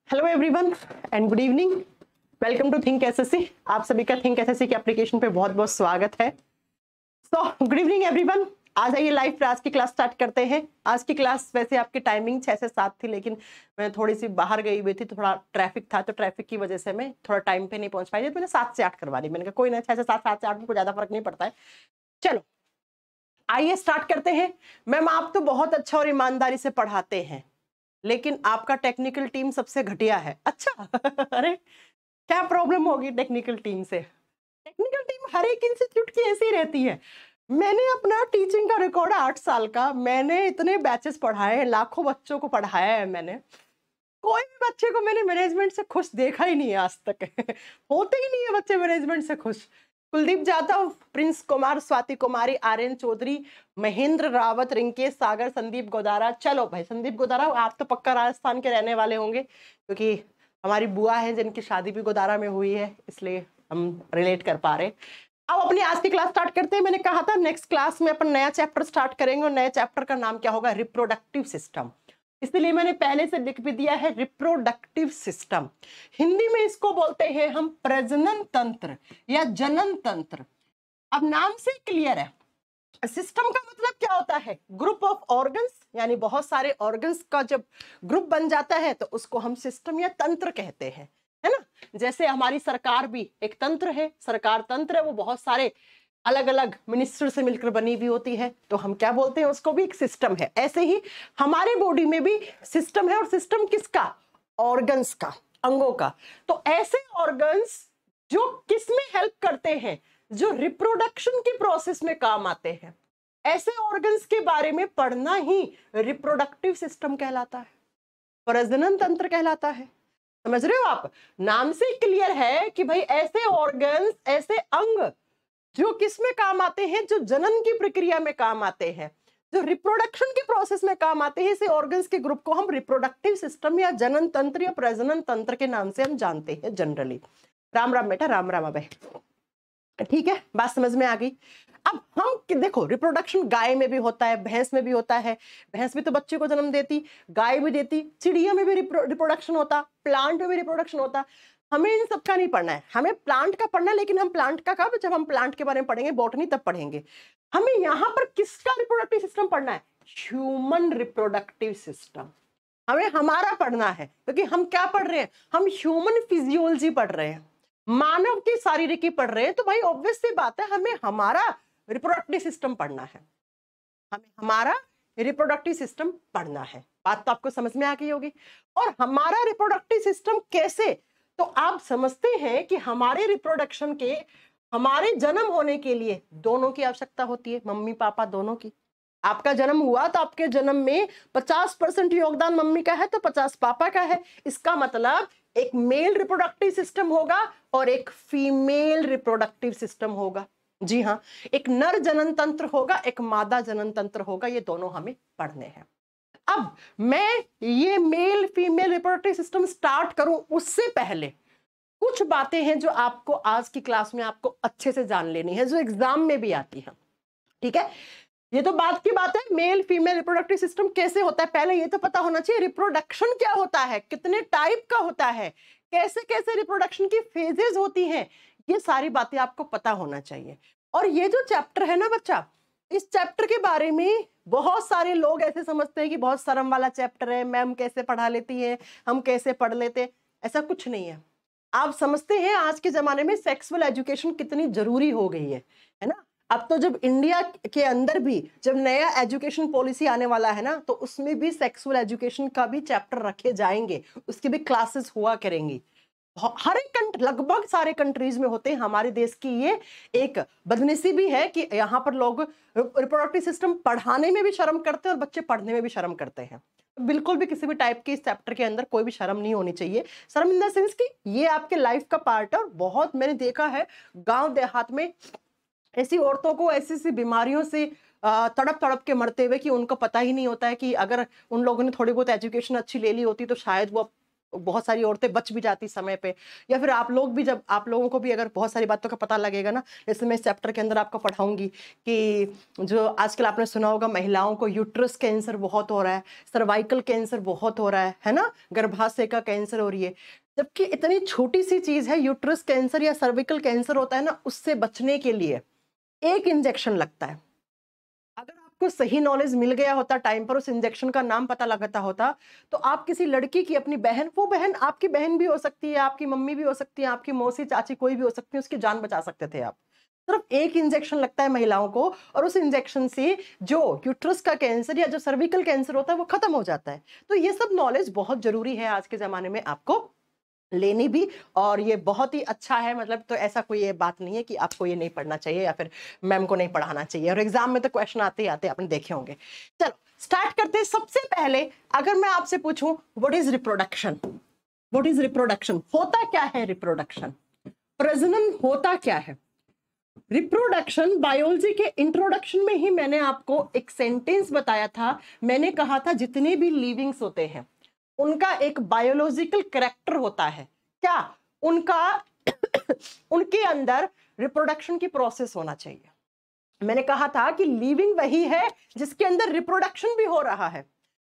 Hello everyone and good evening. Welcome to think SSC. आप सभी का थिंक एसएससी की एप्लीकेशन पे बहुत बहुत स्वागत है। So good evening everyone. आज आइए लाइव आज की क्लास स्टार्ट करते हैं। आज की क्लास वैसे आपकी टाइमिंग 6 से 7 थी, लेकिन मैं थोड़ी सी बाहर गई हुई थी, थोड़ा ट्रैफिक था, तो ट्रैफिक की वजह से मैं थोड़ा टाइम पे नहीं पहुंच पाई, तो मैंने 7 से 8 करवा दी। मैंने कहा कोई ना, 6 से 7, 7 से 8 में कोई ज्यादा फर्क नहीं पड़ता है। चलो आइए स्टार्ट करते हैं। मैम आप तो बहुत अच्छा और ईमानदारी से पढ़ाते हैं, लेकिन आपका टेक्निकल टीम सबसे घटिया है। अच्छा अरे क्या प्रॉब्लम होगी टेक्निकल टीम से? टेक्निकल टीम हर एक इंस्टीट्यूट की ऐसी रहती है। मैंने अपना टीचिंग का रिकॉर्ड 8 साल का, मैंने इतने बैचेस पढ़ाए हैं, लाखों बच्चों को पढ़ाया है मैंने। कोई भी बच्चे को मैंने मैनेजमेंट से खुश देखा ही नहीं है आज तक होते ही नहीं है बच्चे मैनेजमेंट से खुश। कुलदीप जाधव, प्रिंस कुमार, स्वाति कुमारी, आर्यन चौधरी, महेंद्र रावत, रिंकेश सागर, संदीप गोदारा। चलो भाई संदीप गोदारा, आप तो पक्का राजस्थान के रहने वाले होंगे, क्योंकि हमारी बुआ है जिनकी शादी भी गोदारा में हुई है, इसलिए हम रिलेट कर पा रहे। अब अपनी आज की क्लास स्टार्ट करते हैं। मैंने कहा था नेक्स्ट क्लास में अपन नया चैप्टर स्टार्ट करेंगे, और नए चैप्टर का नाम क्या होगा? Reproductive system. इसलिए मैंने पहले से लिख भी दिया है रिप्रोडक्टिव सिस्टम। हिंदी में इसको बोलते हैं हम प्रजनन तंत्र या जनन तंत्र। अब नाम से क्लियर है, सिस्टम का मतलब क्या होता है? ग्रुप ऑफ ऑर्गन्स, यानी बहुत सारे ऑर्गन्स का जब ग्रुप बन जाता है तो उसको हम सिस्टम या तंत्र कहते हैं, है ना। जैसे हमारी सरकार भी एक तंत्र है, सरकार तंत्र है, वो बहुत सारे अलग अलग मिनिस्टर से मिलकर बनी हुई होती है, तो हम क्या बोलते हैं? उसको भी एक सिस्टम है। ऐसे ही हमारे बॉडी में भी सिस्टम है, और सिस्टम किसका? ऑर्गन्स का, अंगों का। तो ऐसे ऑर्गन्स जो किस में हेल्प करते हैं? जो रिप्रोडक्शन के प्रोसेस में काम आते हैं, ऐसे ऑर्गन्स के बारे में पढ़ना ही रिप्रोडक्टिव सिस्टम कहलाता है, प्रजनन तंत्र कहलाता है। समझ रहे हो आप? नाम से क्लियर है कि भाई ऐसे ऑर्गन्स, ऐसे अंग जो किस में काम आते हैं? जो जनन की प्रक्रिया में काम आते हैं, जो रिप्रोडक्शन के प्रोसेस में काम आते हैं, ऐसे ऑर्गन्स के ग्रुप को हम रिप्रोडक्टिव सिस्टम या जनन तंत्र या प्रजनन तंत्र के नाम से हम जानते हैं जनरली। राम राम बेटा, राम राम। अबे ठीक है, बात समझ में आ गई। अब हम देखो, रिप्रोडक्शन गाय में भी होता है, भैंस में भी होता है। भैंस भी तो बच्चे को जन्म देती, गाय भी देती, चिड़िया में भी रिप्रोडक्शन होता, प्लांट में भी रिप्रोडक्शन होता। हमें इन सबका नहीं पढ़ना है, हमें प्लांट का पढ़ना है। लेकिन हम प्लांट का कब? जब हम प्लांट के बारे में पढ़ेंगे, बॉटनी, तब पढ़ेंगे। हमें यहाँ पर किसका रिप्रोडक्टिव सिस्टम पढ़ना है? ह्यूमन रिप्रोडक्टिव सिस्टम हमें हमारा पढ़ना है, क्योंकि हम क्या पढ़ रहे हैं? हम ह्यूमन फिजियोलॉजी पढ़ रहे हैं, मानव की शारीरिकी पढ़ रहे हैं। तो भाई ऑब्वियस सी बात है, हमें हमारा रिप्रोडक्टिव सिस्टम पढ़ना है, हमें हमारा रिप्रोडक्टिव सिस्टम पढ़ना है। बात तो आपको समझ में आ गई होगी। और हमारा रिप्रोडक्टिव सिस्टम कैसे? तो आप समझते हैं कि हमारे रिप्रोडक्शन के, हमारे जन्म होने के लिए दोनों की आवश्यकता होती है, मम्मी पापा दोनों की। आपका जन्म हुआ तो आपके जन्म में 50% योगदान मम्मी का है, तो 50 पापा का है। इसका मतलब एक मेल रिप्रोडक्टिव सिस्टम होगा और एक फीमेल रिप्रोडक्टिव सिस्टम होगा। जी हाँ, एक नर जनन तंत्र होगा, एक मादा जनन तंत्र होगा। ये दोनों हमें पढ़ने हैं। अब मैं ये male female reproductive system start करूं उससे पहले कुछ बातें हैं जो आपको आज की क्लास में आपको अच्छे से जान लेनी है, जो एग्जाम में भी आती है। ठीक है, ये तो बात की बात है, मेल फीमेल रिप्रोडक्टिव सिस्टम कैसे होता है। पहले ये तो पता होना चाहिए रिप्रोडक्शन क्या होता है, कितने टाइप का होता है, कैसे कैसे रिप्रोडक्शन की फेजेस होती हैं। ये सारी बातें आपको पता होना चाहिए। और ये जो चैप्टर है ना बच्चा, इस चैप्टर के बारे में बहुत सारे लोग ऐसे समझते हैं कि बहुत शर्म वाला चैप्टर है, मैम कैसे पढ़ा लेती है, हम कैसे पढ़ लेते। ऐसा कुछ नहीं है। आप समझते हैं आज के जमाने में सेक्सुअल एजुकेशन कितनी जरूरी हो गई है ना। अब तो जब इंडिया के अंदर भी जब नया एजुकेशन पॉलिसी आने वाला है ना, तो उसमें भी सेक्सुअल एजुकेशन का भी चैप्टर रखे जाएंगे, उसकी भी क्लासेस हुआ करेंगी। हर एक लगभग सारे कंट्रीज में होते हैं। हमारे देश की ये एक बदनसीबी भी है कि यहाँ पर लोग रिप्रोडक्टिव सिस्टम पढ़ाने में भी शर्म करते हैं और बच्चे पढ़ने में भी शर्म करते हैं। बिल्कुल भी किसी भी टाइप के इस चैप्टर के अंदर कोई भी शर्म नहीं होनी चाहिए। शर्म इन द सेंस कि ये आपके लाइफ का पार्ट है। और बहुत मैंने देखा है गांव देहात में ऐसी औरतों को ऐसी ऐसी बीमारियों से तड़प तड़प के मरते हुए कि उनको पता ही नहीं होता है कि अगर उन लोगों ने थोड़ी बहुत एजुकेशन अच्छी ले ली होती तो शायद वो बहुत सारी औरतें बच भी जाती समय पे, या फिर आप लोग भी, जब आप लोगों को भी अगर बहुत सारी बातों का पता लगेगा ना, जैसे मैं इस चैप्टर के अंदर आपको पढ़ाऊंगी कि जो आजकल आपने सुना होगा महिलाओं को यूट्रस कैंसर बहुत हो रहा है, सर्वाइकल कैंसर बहुत हो रहा है ना, गर्भाशय का कैंसर हो रही है, जबकि इतनी छोटी सी चीज है यूट्रस कैंसर या सर्विकल कैंसर होता है ना, उससे बचने के लिए एक इंजेक्शन लगता है। अगर आपको सही नॉलेज मिल गया होता टाइम पर, उस इंजेक्शन का नाम पता लगाता होता, तो आप किसी लड़की की, अपनी बहन, वो बहन आपकी बहन भी हो सकती है, आपकी मम्मी भी हो सकती है, आपकी मौसी चाची कोई भी हो सकती है, उसकी जान बचा सकते थे आप। सिर्फ एक इंजेक्शन लगता है महिलाओं को, और उस इंजेक्शन से जो यूट्रस का कैंसर या जो सर्विकल कैंसर होता है वो खत्म हो जाता है। तो ये सब नॉलेज बहुत जरूरी है आज के जमाने में आपको लेनी भी, और ये बहुत ही अच्छा है। मतलब तो ऐसा कोई ये बात नहीं है कि आपको ये नहीं पढ़ना चाहिए या फिर मैम को नहीं पढ़ाना चाहिए, और एग्जाम में तो क्वेश्चन आते ही आते आपने देखे होंगे। चलो स्टार्ट करते हैं। सबसे पहले अगर मैं आपसे पूछूं what is reproduction, what is reproduction, होता क्या है रिप्रोडक्शन, प्रजनन होता क्या है। रिप्रोडक्शन बायोलॉजी के इंट्रोडक्शन में ही मैंने आपको एक सेंटेंस बताया था। मैंने कहा था जितने भी लिविंग्स होते हैं उनका एक बायोलॉजिकल कैरेक्टर होता है। क्या उनका उनके अंदर रिप्रोडक्शन की प्रोसेस होना चाहिए। मैंने कहा था कि लिविंग वही है जिसके अंदर रिप्रोडक्शन भी हो रहा है।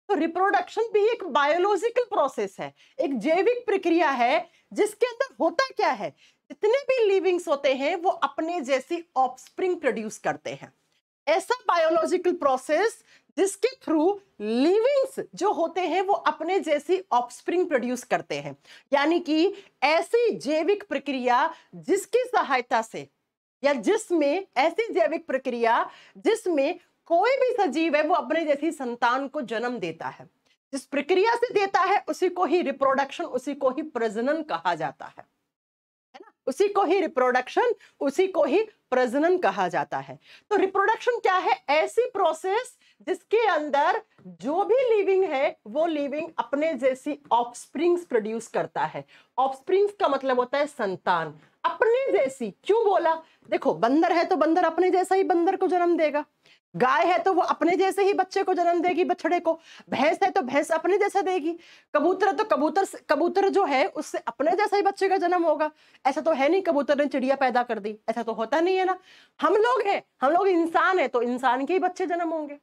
तो रिप्रोडक्शन भी एक बायोलॉजिकल प्रोसेस है, एक जैविक प्रक्रिया है जिसके अंदर होता क्या है, जितने भी लिविंग्स होते हैं वो अपने जैसी ऑफस्प्रिंग प्रोड्यूस करते हैं। ऐसा बायोलॉजिकल प्रोसेस जिसके थ्रू लिविंग्स जो होते हैं वो अपने जैसी ऑफस्प्रिंग प्रोड्यूस करते हैं, यानी कि ऐसी जैविक प्रक्रिया जिसकी सहायता से, या जिसमें, ऐसी जैविक प्रक्रिया जिसमें कोई भी सजीव है वो अपने जैसी संतान को जन्म देता है। जिस प्रक्रिया से देता है उसी को ही रिप्रोडक्शन, उसी को ही प्रजनन कहा जाता है ना, उसी को ही रिप्रोडक्शन, उसी को ही प्रजनन कहा जाता है। तो रिप्रोडक्शन क्या है, ऐसी प्रोसेस जिसके अंदर जो भी लिविंग है वो लिविंग अपने जैसी ऑफस्प्रिंग्स प्रोड्यूस करता है। ऑफस्प्रिंग्स का मतलब होता है संतान, अपने जैसी। क्यों बोला, देखो बंदर है तो बंदर अपने जैसा ही बंदर को जन्म देगा, गाय है तो वो अपने जैसे ही बच्चे को जन्म देगी, बछड़े को। भैंस है तो भैंस अपने जैसा देगी। कबूतर है तो कबूतर जो है उससे अपने जैसा ही बच्चे का जन्म होगा। ऐसा तो है नहीं कबूतर ने चिड़िया पैदा कर दी, ऐसा तो होता नहीं है ना। हम लोग हैं, हम लोग इंसान है तो इंसान के ही बच्चे जन्म होंगे,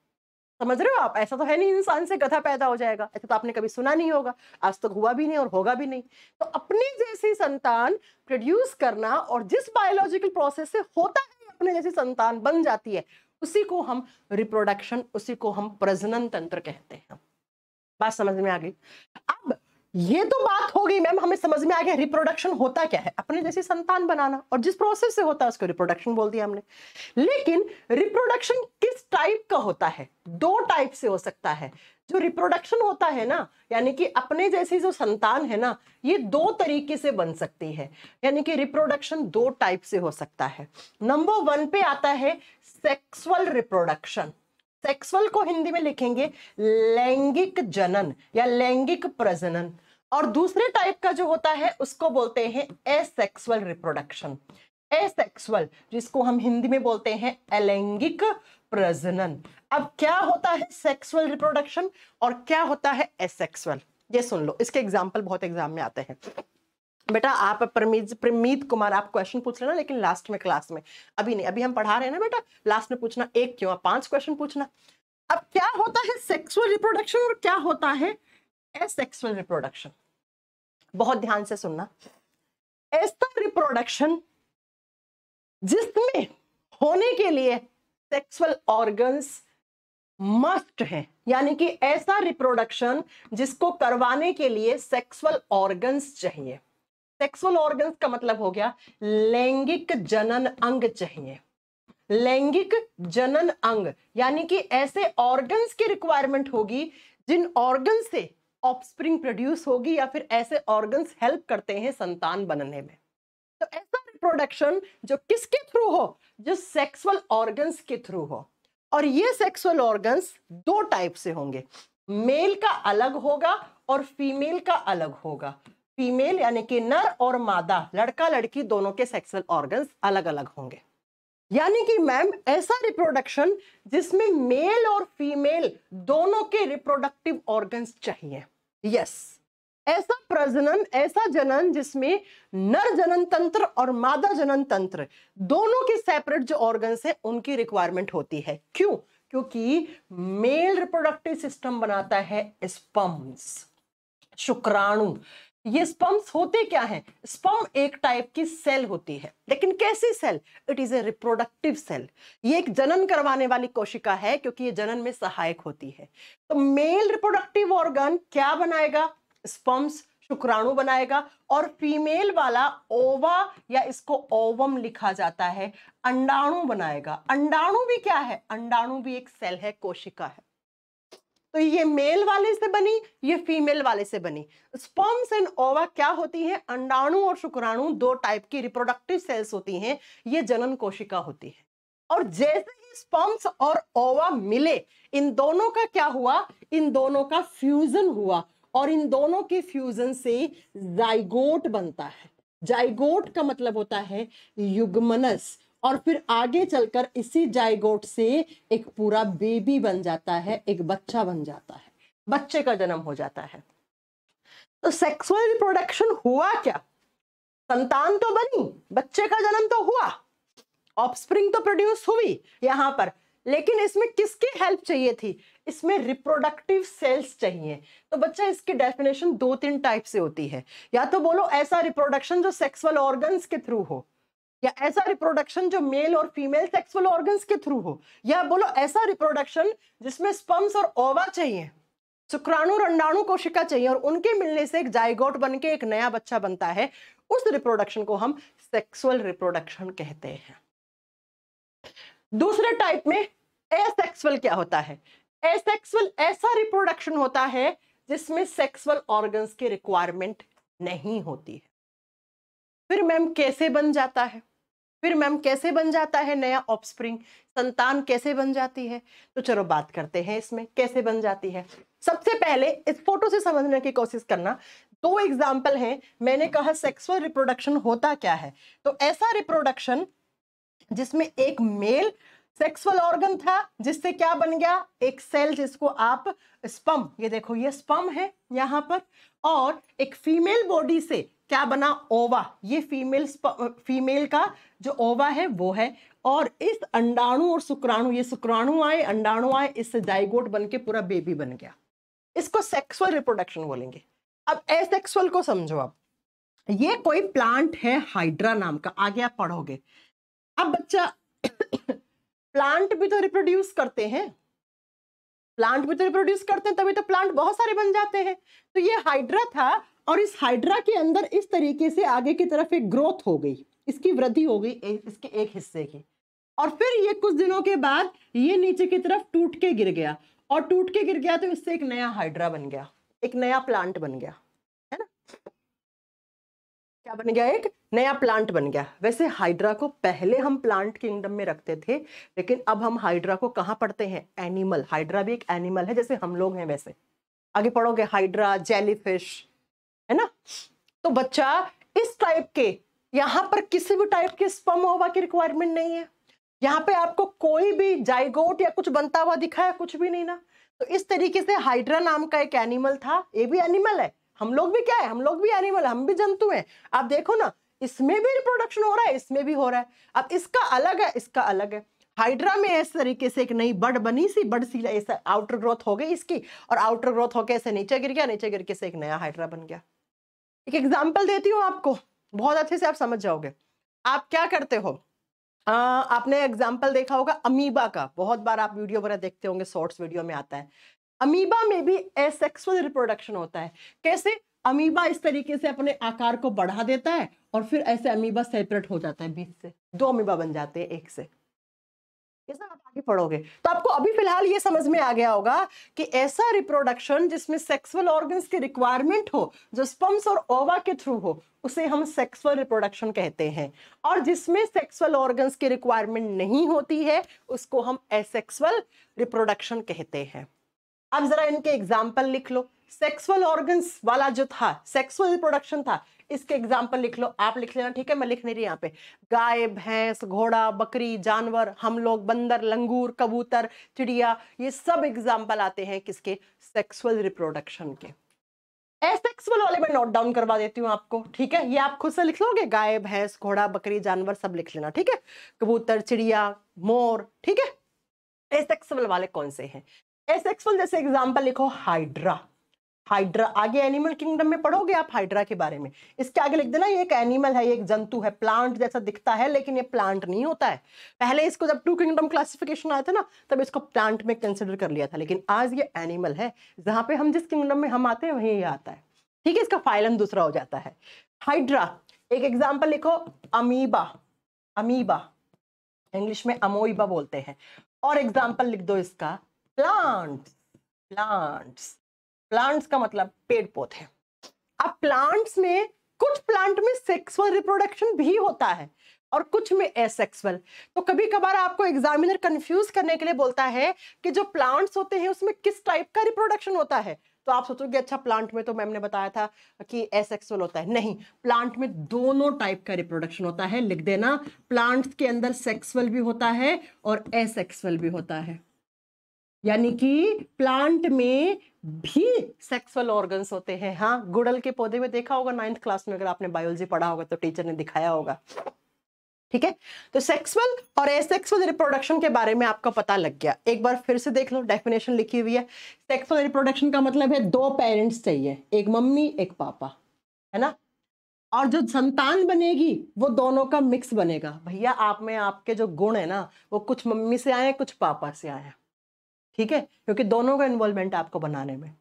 समझ रहे हो आप। ऐसा तो है नहीं इंसान से गधा पैदा हो जाएगा, ऐसा तो आपने कभी सुना नहीं होगा, आज तक हुआ भी नहीं और होगा भी नहीं। तो अपनी जैसी संतान प्रोड्यूस करना, और जिस बायोलॉजिकल प्रोसेस से होता है अपने जैसी संतान बन जाती है, उसी को हम रिप्रोडक्शन, उसी को हम प्रजनन तंत्र कहते हैं। बात समझ में आ गई। अब ये तो बात हो गई मैम, हमें समझ में आ गया रिप्रोडक्शन होता क्या है, अपने जैसी संतान बनाना, और जिस प्रोसेस से होता है उसको रिप्रोडक्शन बोल दिया हमने। लेकिन रिप्रोडक्शन किस टाइप का होता है, दो टाइप से हो सकता है। जो रिप्रोडक्शन होता है ना, यानी कि अपने जैसी जो संतान है ना, ये दो तरीके से बन सकती है, यानी कि रिप्रोडक्शन दो टाइप से हो सकता है। नंबर 1 पे आता है सेक्सुअल रिप्रोडक्शन। सेक्सुअल को हिंदी में लिखेंगे लैंगिक जनन या लैंगिक प्रजनन, और दूसरे टाइप का जो होता है उसको बोलते हैं एसेक्सुअल रिप्रोडक्शन। एसेक्सुअल, जिसको हम हिंदी में बोलते हैं अलैंगिक प्रजनन। अब क्या होता है सेक्सुअल रिप्रोडक्शन और क्या होता है एसेक्सुअल, ये सुन लो। इसके एग्जाम्पल बहुत एग्जाम में आते हैं बेटा। आप प्रमीत कुमार, आप क्वेश्चन पूछ लेना, लेकिन लास्ट में क्लास में, अभी नहीं, अभी हम पढ़ा रहे हैं ना बेटा, लास्ट में पूछना। एक क्यों, 5 क्वेश्चन पूछना। अब क्या होता है सेक्सुअल रिप्रोडक्शन और क्या होता है एसेक्सुअल रिप्रोडक्शन, बहुत ध्यान से सुनना। ऐसा रिप्रोडक्शन जिसमें होने के लिए सेक्सुअल ऑर्गन्स मस्ट है, यानी कि ऐसा रिप्रोडक्शन जिसको करवाने के लिए सेक्सुअल ऑर्गन्स चाहिए। सेक्सुअल ऑर्गन्स का मतलब हो गया लैंगिक जनन अंग चाहिए। लैंगिक जनन अंग यानी कि ऐसे ऑर्गन्स की रिक्वायरमेंट होगी जिन ऑर्गन से ऑफस्प्रिंग प्रोड्यूस होगी, या फिर ऐसे ऑर्गन्स हेल्प करते हैं संतान बनने में। तो ऐसा रिप्रोडक्शन जो किसके थ्रू हो, जो सेक्सुअल ऑर्गन्स के थ्रू हो। और ये सेक्सुअल ऑर्गन्स दो टाइप से होंगे, मेल का अलग होगा और फीमेल का अलग होगा। फीमेल यानी कि नर और मादा, लड़का लड़की दोनों के सेक्सुअल ऑर्गन्स अलग अलग होंगे। यानी कि मैम ऐसा रिप्रोडक्शन जिसमें मेल और फीमेल दोनों के रिप्रोडक्टिव ऑर्गन्स चाहिए। यस, ऐसा प्रजनन, ऐसा जनन जिसमें नर जनन तंत्र और मादा जनन तंत्र दोनों के सेपरेट जो ऑर्गन्स है उनकी रिक्वायरमेंट होती है। क्यों? क्योंकि मेल रिप्रोडक्टिव सिस्टम बनाता है स्पर्म्स, शुक्राणु। ये स्पर्म्स होते क्या हैं? स्पर्म एक टाइप की सेल होती है, लेकिन कैसी cell? It is a reproductive cell. ये एक जनन करवाने वाली कोशिका है क्योंकि ये जनन में सहायक होती है। तो मेल रिप्रोडक्टिव ऑर्गन क्या बनाएगा? स्पर्म्स, शुक्राणु बनाएगा। और फीमेल वाला ओवा या इसको ओवम लिखा जाता है, अंडाणु बनाएगा। अंडाणु भी क्या है? अंडाणु भी एक सेल है, कोशिका है। तो ये मेल वाले से बनी, ये फीमेल वाले से बनी। स्पर्म्स एंड ओवा क्या होती है? अंडाणु और शुक्राणु दो टाइप की रिप्रोडक्टिव सेल्स होती हैं, ये जनन कोशिका होती है। और जैसे ही स्पर्म्स और ओवा मिले, इन दोनों का क्या हुआ? इन दोनों का फ्यूजन हुआ और इन दोनों के फ्यूजन से जाइगोट बनता है। जाइगोट का मतलब होता है युग्मनस, और फिर आगे चलकर इसी जाइगोट से एक पूरा बेबी बन जाता है, एक बच्चा बन जाता है, बच्चे का जन्म हो जाता है। तो सेक्सुअल रिप्रोडक्शन हुआ क्या? संतान तो बनी, बच्चे का जन्म तो हुआ, ऑफस्प्रिंग तो प्रोड्यूस हुई यहां पर, लेकिन इसमें किसकी हेल्प चाहिए थी? इसमें रिप्रोडक्टिव सेल्स चाहिए। तो बच्चा, इसकी डेफिनेशन दो तीन टाइप से होती है। या तो बोलो ऐसा रिप्रोडक्शन जो सेक्सुअल ऑर्गन्स के थ्रू हो, या ऐसा रिप्रोडक्शन जो मेल और फीमेल सेक्सुअल ऑर्गन्स के थ्रू हो, या बोलो ऐसा रिप्रोडक्शन जिसमें स्पर्म्स और ओवा चाहिए, शुक्राणु और अंडाणु कोशिका चाहिए, और उनके मिलने से एक जाइगोट बनके एक नया बच्चा बनता है। उस रिप्रोडक्शन को हम सेक्सुअल रिप्रोडक्शन कहते हैं। दूसरे टाइप में एसेक्सुअल क्या होता है? एसेक्सुअल ऐसा रिप्रोडक्शन होता है जिसमें सेक्सुअल ऑर्गन्स की रिक्वायरमेंट नहीं होती है। फिर मैम कैसे बन जाता है? फिर मैम कैसे बन जाता है नया ऑफस्प्रिंग, संतान कैसे बन जाती है? तो चलो बात करते हैं इसमें कैसे बन जाती है। सबसे पहले इस फोटो से समझने की कोशिश करना। दो एग्जाम्पल हैं। मैंने कहा सेक्सुअल रिप्रोडक्शन होता क्या है, तो ऐसा रिप्रोडक्शन जिसमें एक मेल सेक्सुअल ऑर्गन था जिससे क्या बन गया? एक सेल जिसको आप स्पर्म, ये देखो ये स्पर्म है यहां पर, और एक फीमेल बॉडी से क्या बना? ओवा। ये फीमेल का जो ओवा है वो है, और इस अंडाणु और शुक्राणु, ये शुक्राणु आए, अंडाणु आए, इससे जाइगोट बन के पूरा बेबी बन गया। इसको सेक्सुअल रिप्रोडक्शन बोलेंगे। अब एसेक्सुअल को समझो। अब ये कोई प्लांट है हाइड्रा नाम का, आगे आप पढ़ोगे। अब बच्चा प्लांट भी तो रिप्रोड्यूस करते हैं, प्लांट भी तो रिप्रोड्यूस करते हैं, तभी तो प्लांट बहुत सारे बन जाते हैं। तो ये हाइड्रा था, और इस हाइड्रा के अंदर इस तरीके से आगे की तरफ एक ग्रोथ हो गई, इसकी वृद्धि हो गई इसके एक हिस्से की, और फिर ये कुछ दिनों के बाद ये नीचे की तरफ टूट के गिर गया, और टूट के गिर गया तो इससे एक नया हाइड्रा बन गया, एक नया प्लांट बन गया, है ना? क्या बन गया? एक नया प्लांट बन गया। वैसे हाइड्रा को पहले हम प्लांट किंगडम में रखते थे, लेकिन अब हम हाइड्रा को कहाँ पढ़ते हैं? एनिमल। हाइड्रा भी एक एनिमल है, जैसे हम लोग हैं वैसे। आगे पढ़ोगे हाइड्रा, जेलीफिश, है ना? तो बच्चा इस टाइप के, यहां पर किसी भी टाइप के स्पर्म ओवा की रिक्वायरमेंट नहीं है। यहाँ पे आपको कोई भी जाइगोट या कुछ बनता हुआ दिखा है? कुछ भी नहीं ना। तो इस तरीके से हाइड्रा नाम का एक एनिमल था, ये भी एनिमल है, हम लोग भी क्या है? हम लोग भी एनिमल, हम भी जंतु हैं। आप देखो ना, इसमें भी रिप्रोडक्शन हो रहा है, इसमें भी हो रहा है। अब इसका अलग है, इसका अलग है। हाइड्रा में इस तरीके से एक नई बड बनी सी, बड सी ऐसा आउटर ग्रोथ हो गई इसकी, और आउटर ग्रोथ होकर ऐसे नीचे गिर गया, नीचे गिर के से एक नया हाइड्रा बन गया। एक एग्जाम्पल देती हूँ आपको, बहुत अच्छे से आप समझ जाओगे। आप क्या करते हो? आपने एग्जाम्पल देखा होगा अमीबा का, बहुत बार आप वीडियो वगैरह देखते होंगे, शॉर्ट्स वीडियो में आता है। अमीबा में भी एसेक्सुअल रिप्रोडक्शन होता है। कैसे? अमीबा इस तरीके से अपने आकार को बढ़ा देता है, और फिर ऐसे अमीबा सेपरेट हो जाता है, बीच से दो अमीबा बन जाते हैं एक से। ये सब आप आगे पढ़ोगे तो आपको अभी फिलहाल ये समझ में आ गया होगा कि ऐसा रिप्रोडक्शन जिसमें सेक्सुअल ऑर्गन्स की रिक्वायरमेंट हो, जो स्पर्म्स और ओवा के थ्रू हो, उसे हम सेक्सुअल रिप्रोडक्शन कहते हैं। और जिसमें सेक्सुअल ऑर्गन्स की रिक्वायरमेंट नहीं होती है, उसको हम एसेक्सुअल रिप्रोडक्शन कहते हैं। अब जरा इनके एग्जाम्पल लिख लो। सेक्सुअल ऑर्गन्स वाला जो था, सेक्सुअल रिप्रोडक्शन था, इसके एग्जाम्पल लिख लो। आप लिख लेना, ठीक है? मैं लिख नहीं रही यहाँ पे। गाय, भैंस, घोड़ा, बकरी, जानवर, हम लोग, बंदर, लंगूर, कबूतर, चिड़िया, ये सब एग्जाम्पल आते हैं किसके? सेक्सुअल रिप्रोडक्शन के। एसेक्सुअल वाले मैं नोट डाउन करवा देती हूँ आपको, ठीक है। ये आप खुद से लिख लोगे, गाय भैंस घोड़ा बकरी जानवर सब लिख लेना, ठीक है। कबूतर चिड़िया मोर, ठीक है। एसेक्सुअल वाले कौन से हैं? एसेक्सुअल जैसे एग्जांपल लिखो हाइड्रा। हाइड्रा आगे एनिमल किंगडम में पढ़ोगे आप हाइड्रा के बारे में। इसके आगे लिख देना ये एक एनिमल है, ये एक जंतु है, प्लांट जैसा दिखता है लेकिन ये प्लांट नहीं होता है। पहले इसको जब 2 किंगडम क्लासिफिकेशन आया था ना तब इसको प्लांट में कंसिडर कर लिया था, लेकिन आज ये एनिमल है। जहां पे हम जिस किंगडम में हम आते हैं वहीं ये आता है, ठीक है। इसका फाइलम दूसरा हो जाता है। हाइड्रा एक एग्जाम्पल लिखो अमीबा। अमीबा इंग्लिश में अमोइबा बोलते हैं। और एग्जाम्पल लिख दो इसका प्लांट्स। प्लांट्स प्लांट्स का मतलब पेड़ पौधे। अब प्लांट्स में कुछ प्लांट में सेक्सुअल रिप्रोडक्शन भी होता है और कुछ में एसेक्सुअल। तो कभी कभार आपको एग्जामिनर कंफ्यूज करने के लिए बोलता है कि जो प्लांट्स होते हैं उसमें किस टाइप का रिप्रोडक्शन होता है। तो आप सोचोगे अच्छा प्लांट में तो मैम ने बताया था कि एसेक्सुअल होता है। नहीं, प्लांट में दोनों टाइप का रिप्रोडक्शन होता है। लिख देना प्लांट्स के अंदर सेक्सुअल भी होता है और एसेक्सुअल भी होता है। यानी कि प्लांट में भी सेक्सुअल ऑर्गन्स होते हैं। हाँ, गुड़हल के पौधे में देखा होगा 9th क्लास में, अगर आपने बायोलॉजी पढ़ा होगा तो टीचर ने दिखाया होगा, ठीक है। तो सेक्सुअल और एसेक्सुअल रिप्रोडक्शन के बारे में आपको पता लग गया। एक बार फिर से देख लो, डेफिनेशन लिखी हुई है। सेक्सुअल रिप्रोडक्शन का मतलब है 2 पेरेंट्स चाहिए, एक मम्मी एक पापा, है ना। और जो संतान बनेगी वो दोनों का मिक्स बनेगा। भैया आप में आपके जो गुण है ना वो कुछ मम्मी से आए कुछ पापा से आए, ठीक है, क्योंकि दोनों का इन्वॉल्वमेंट आपको बनाने में।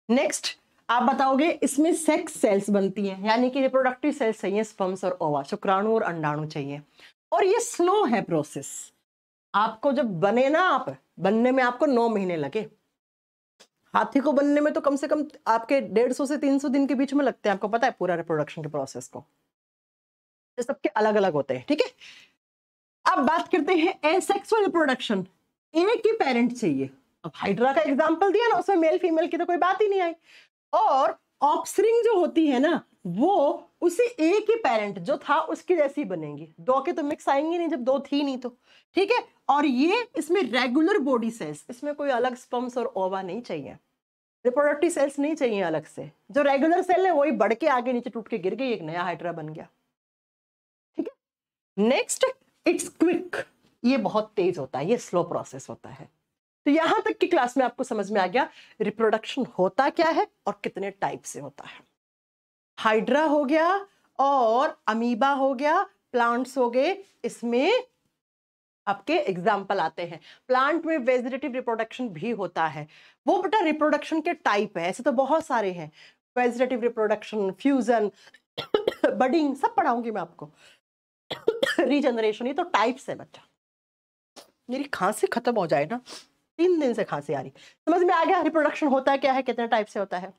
नेक्स्ट आप बताओगे इसमें सेक्स सेल्स बनती हैं, यानी कि रिप्रोडक्टिव सेल्स चाहिए, स्पर्म्स और ओवा, शुक्राणु और अंडाणु चाहिए। और ये स्लो है प्रोसेस। आपको जब बने ना, आप बनने में आपको 9 महीने लगे। हाथी को बनने में तो कम से कम आपके 150 से 300 दिन के बीच में लगते हैं। आपको पता है पूरा रिप्रोडक्शन के प्रोसेस को, ये सबके अलग अलग होते हैं, ठीक है। अब बात करते हैं एसेक्सुअल रिप्रोडक्शन। एक ही पेरेंट चाहिए। अब हाइड्रा का एग्जांपल दिया ना, उसमें मेल फीमेल की तो कोई बात ही नहीं आई। और ऑफस्प्रिंग जो होती है ना वो उसी एक ही पेरेंट जो था उसकी जैसी बनेंगी। 2 के तो मिक्स आएंगे नहीं जब 2 थी नहीं तो, ठीक है। और ये इसमें रेगुलर बॉडी सेल्स, इसमें कोई अलग स्पर्म्स और ओवा नहीं चाहिए, रिप्रोडक्टिव सेल्स नहीं चाहिए अलग से। जो रेगुलर सेल है वही बढ़ के आगे नीचे टूट के गिर गई, एक नया हाइड्रा बन गया, ठीक है। नेक्स्ट इट्स क्विक, ये बहुत तेज होता है, ये स्लो प्रोसेस होता है। तो यहां तक की क्लास में आपको समझ में आ गया रिप्रोडक्शन होता क्या है और कितने टाइप से होता है। हाइड्रा हो गया और अमीबा हो गया, प्लांट्स हो गए। इसमें आपके एग्जाम्पल आते हैं। प्लांट में वेजिटेटिव रिप्रोडक्शन भी होता है। वो बेटा रिप्रोडक्शन के टाइप है, ऐसे तो बहुत सारे हैं। वेजिटेटिव रिप्रोडक्शन, फ्यूजन, बडिंग, सब पढ़ाऊंगी मैं आपको। रीजनरेशन, ये तो टाइप्स है बच्चा। मेरी खांसी खत्म हो जाए ना, 3 दिन से खांसी आ रही। समझ में आ गया रिप्रोडक्शन होता क्या है, कितने टाइप से होता है।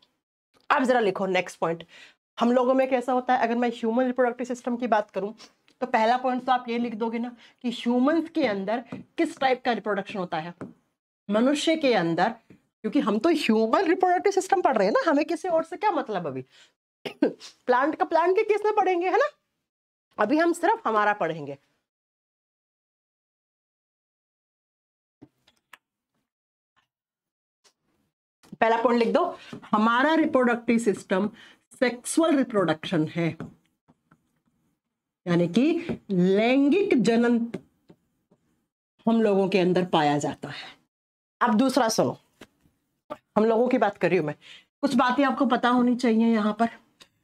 अब जरा लिखो नेक्स्ट पॉइंट, हम लोगों में कैसा होता है। अगर मैं ह्यूमन रिप्रोडक्टिव सिस्टम की बात करूं तो पहला पॉइंट तो आप ये लिख दोगे ना कि ह्यूमंस के अंदर किस टाइप का रिप्रोडक्शन होता है। मनुष्य के अंदर, क्योंकि हम तो ह्यूमन रिप्रोडक्टिव सिस्टम पढ़ रहे हैं ना, हमें किसी और से क्या मतलब। अभी प्लांट का प्लांट के केस में पढ़ेंगे, है ना। अभी हम सिर्फ हमारा पढ़ेंगे। पहला पॉइंट लिख दो, हमारा रिप्रोडक्टिव सिस्टम सेक्सुअल रिप्रोडक्शन है, यानी कि लैंगिक जनन हम लोगों के अंदर पाया जाता है। अब दूसरा सुनो, हम लोगों की बात कर रही हूं मैं, कुछ बातें आपको पता होनी चाहिए यहां पर।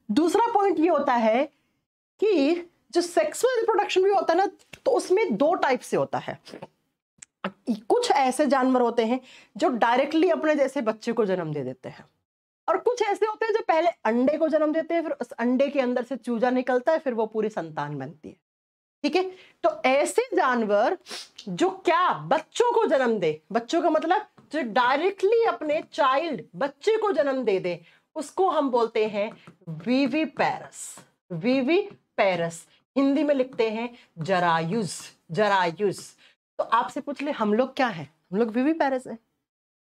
दूसरा पॉइंट ये होता है कि जो सेक्सुअल रिप्रोडक्शन भी होता है ना तो उसमें 2 टाइप से होता है। कुछ ऐसे जानवर होते हैं जो डायरेक्टली अपने जैसे बच्चे को जन्म दे देते हैं, और कुछ ऐसे होते हैं जो पहले अंडे को जन्म देते हैं, फिर उस अंडे के अंदर से चूजा निकलता है, फिर वो पूरी संतान बनती है, ठीक है। तो ऐसे जानवर जो क्या बच्चों को जन्म दे, बच्चों का मतलब जो डायरेक्टली अपने चाइल्ड बच्चे को जन्म दे दे, उसको हम बोलते हैं विविपेरस। विविपेरस हिंदी में लिखते हैं जरायुज। जरायुज। तो आपसे पूछ ले हम लोग क्या है, हम लोग विविपेरस है।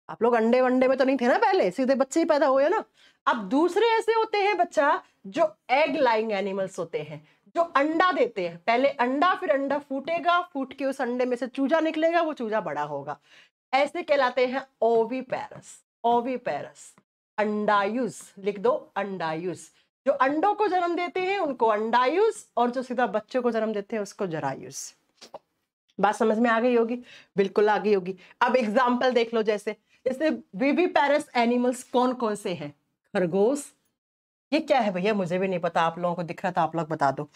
आप लोग अंडे वंडे में तो नहीं थे ना, पहले सीधे बच्चे ही पैदा हुए ना। अब दूसरे ऐसे होते हैं बच्चा जो एग लाइंग एनिमल्स होते हैं, जो अंडा देते हैं। पहले अंडा, फिर अंडा फूटेगा, फूट के उस अंडे में से चूजा निकलेगा, वो चूजा बड़ा होगा। ऐसे कहलाते हैं ओविपेरस। ओविपेरस। अंडायुज, लिख दो अंडायुज। जो अंडों को जन्म देते हैं उनको अंडायुज, और जो सीधा बच्चों को जन्म देते हैं उसको जरायुज। बात समझ में आ गई होगी? बिल्कुल आ गई होगी। अब एग्जाम्पल देख लो, जैसे विविपेरस एनिमल्स कौन कौन से हैं? खरगोश, ये क्या है भैया? मुझे भी नहीं पता, आप लोगों को दिख रहा था, आप लोग बता दो।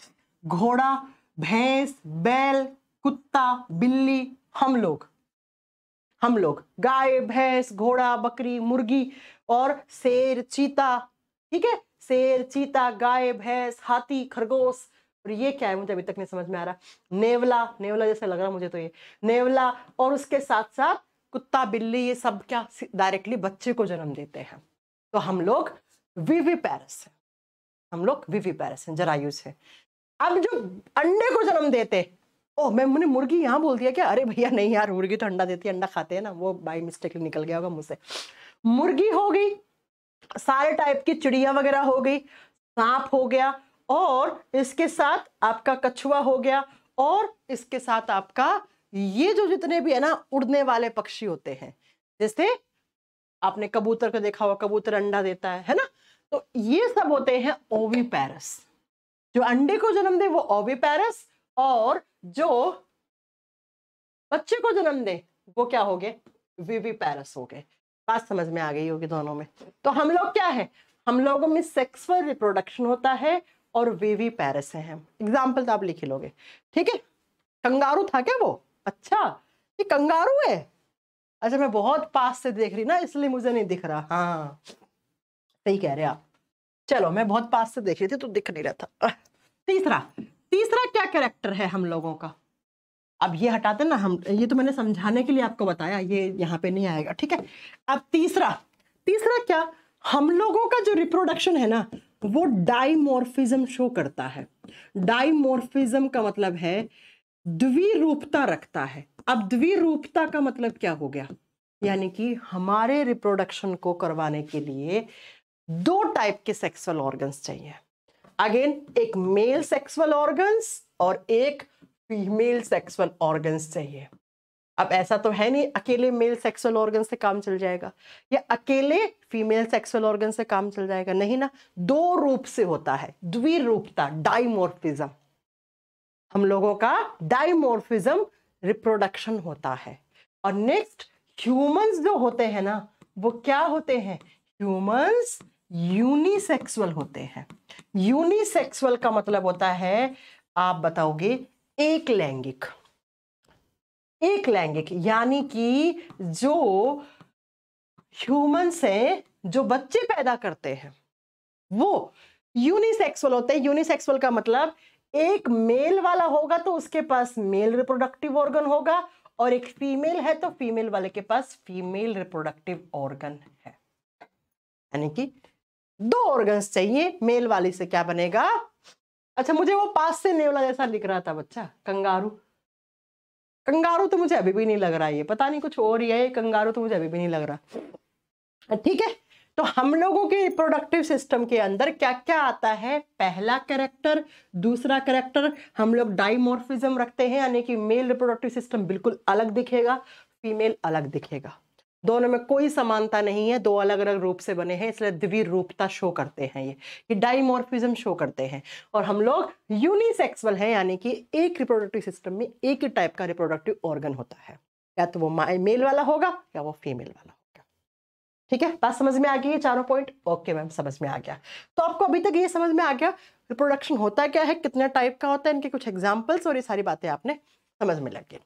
घोड़ा, भैंस, बैल, कुत्ता, बिल्ली, हम लोग, गाय, भैंस, घोड़ा, बकरी, मुर्गी और शेर, चीता। ठीक है, शेर, चीता, गाय, भैंस, हाथी, खरगोश, और ये क्या है मुझे अभी तक नहीं समझ में आ रहा। नेवला, नेवला जैसा लग रहा मुझे तो ये नेवला, और उसके साथ साथ कुत्ता, बिल्ली, ये सब क्या डायरेक्टली बच्चे को जन्म देते हैं। तो हम लोग विविपेरस हैं, हम लोग विविपेरस हैं, जरायुज है। अब जो अंडे को जन्म देते, ओह मैंने मुर्गी यहाँ बोल दिया क्या? अरे भैया नहीं यार, मुर्गी तो अंडा देती है, अंडा खाते हैं ना, वो बाई मिस्टेक निकल गया होगा मुझसे। मुर्गी हो गई, सारे टाइप की चिड़िया वगैरह हो गई, सांप हो गया, और इसके साथ आपका कछुआ हो गया, और इसके साथ आपका ये जो जितने भी है ना उड़ने वाले पक्षी होते हैं, जैसे आपने कबूतर को देखा होगा, कबूतर अंडा देता है ना, तो ये सब होते हैं ओविपेरस। जो अंडे को जन्म दे वो ओविपेरस, और जो बच्चे को जन्म दे वो क्या हो गए? विविपेरस हो गए। बात समझ में आ गई होगी दोनों में। तो हम लोग क्या है, हम लोगों में सेक्सुअल रिप्रोडक्शन होता है और विविपेरस है। एग्जाम्पल तो आप लिख ही लोगे, ठीक है। कंगारू था क्या वो? अच्छा ये कंगारू है, अच्छा मैं बहुत पास से देख रही ना इसलिए मुझे नहीं दिख रहा। हाँ सही कह रहे आप, चलो मैं बहुत पास से देख रही थी तो दिख नहीं रहा था। तीसरा क्या कैरेक्टर है हम लोगों का? अब ये हटा देना, हम ये तो मैंने समझाने के लिए आपको बताया, ये यहाँ पे नहीं आएगा, ठीक है। अब तीसरा क्या, हम लोगों का जो रिप्रोडक्शन है ना वो डाइमॉर्फिज्म शो करता है। डाइमॉर्फिज्म का मतलब है द्विरूपता रखता है। अब द्विरूपता का मतलब क्या हो गया? यानी कि हमारे रिप्रोडक्शन को करवाने के लिए दो टाइप के सेक्सुअल ऑर्गन्स चाहिए। अगेन एक मेल सेक्सुअल ऑर्गन्स और एक फीमेल सेक्सुअल ऑर्गन्स चाहिए। अब ऐसा तो है नहीं अकेले मेल सेक्सुअल ऑर्गन से काम चल जाएगा या अकेले फीमेल सेक्सुअल ऑर्गन से काम चल जाएगा, नहीं ना, दो रूप से होता है, द्विरूपता, डाइमॉर्फिज्म। हम लोगों का डाइमॉर्फिज्म रिप्रोडक्शन होता है। और नेक्स्ट ह्यूमंस जो होते हैं ना वो क्या होते हैं? ह्यूमंस यूनिसेक्सुअल होते हैं। यूनिसेक्सुअल का मतलब होता है, आप बताओगे, एक लैंगिक। एक लैंगिक यानी कि जो ह्यूमंस हैं, जो बच्चे पैदा करते हैं वो यूनिसेक्सुअल होते हैं। यूनिसेक्सुअल का मतलब एक मेल वाला होगा तो उसके पास मेल रिप्रोडक्टिव ऑर्गन होगा, और एक फीमेल है तो फीमेल वाले के पास फीमेल रिप्रोडक्टिव ऑर्गन है। यानी कि दो ऑर्गन्स चाहिए। मेल वाली से क्या बनेगा? अच्छा मुझे वो पास से नेवला जैसा लिख रहा था बच्चा, कंगारू। कंगारू तो मुझे अभी भी नहीं लग रहा है, ये पता नहीं कुछ और ही है, कंगारू तो मुझे अभी भी नहीं लग रहा। ठीक है, तो हम लोगों के रिप्रोडक्टिव सिस्टम के अंदर क्या क्या आता है? पहला कैरेक्टर, दूसरा कैरेक्टर, हम लोग डाइमॉर्फिज्म रखते हैं, यानी कि मेल रिप्रोडक्टिव सिस्टम बिल्कुल अलग दिखेगा, फीमेल अलग दिखेगा। दोनों में कोई समानता नहीं है, दो अलग अलग रूप से बने हैं, इसलिए द्विरूपता शो करते हैं, ये डाइमॉर्फिज्म शो करते हैं। और हम लोग यूनिसेक्सुअल हैं, यानी कि एक रिप्रोडक्टिव सिस्टम में एक ही टाइप का रिप्रोडक्टिव ऑर्गन होता है, या तो वो मेल वाला होगा या वो फीमेल वाला होगा। ठीक है, बात समझ में आ गई है? चारों पॉइंट ओके मैम, समझ में आ गया। तो आपको अभी तक ये समझ में आ गया रिप्रोडक्शन होता क्या है, कितने टाइप का होता है, इनके कुछ एग्जाम्पल्स, और ये सारी बातें आपने समझ में लग गई।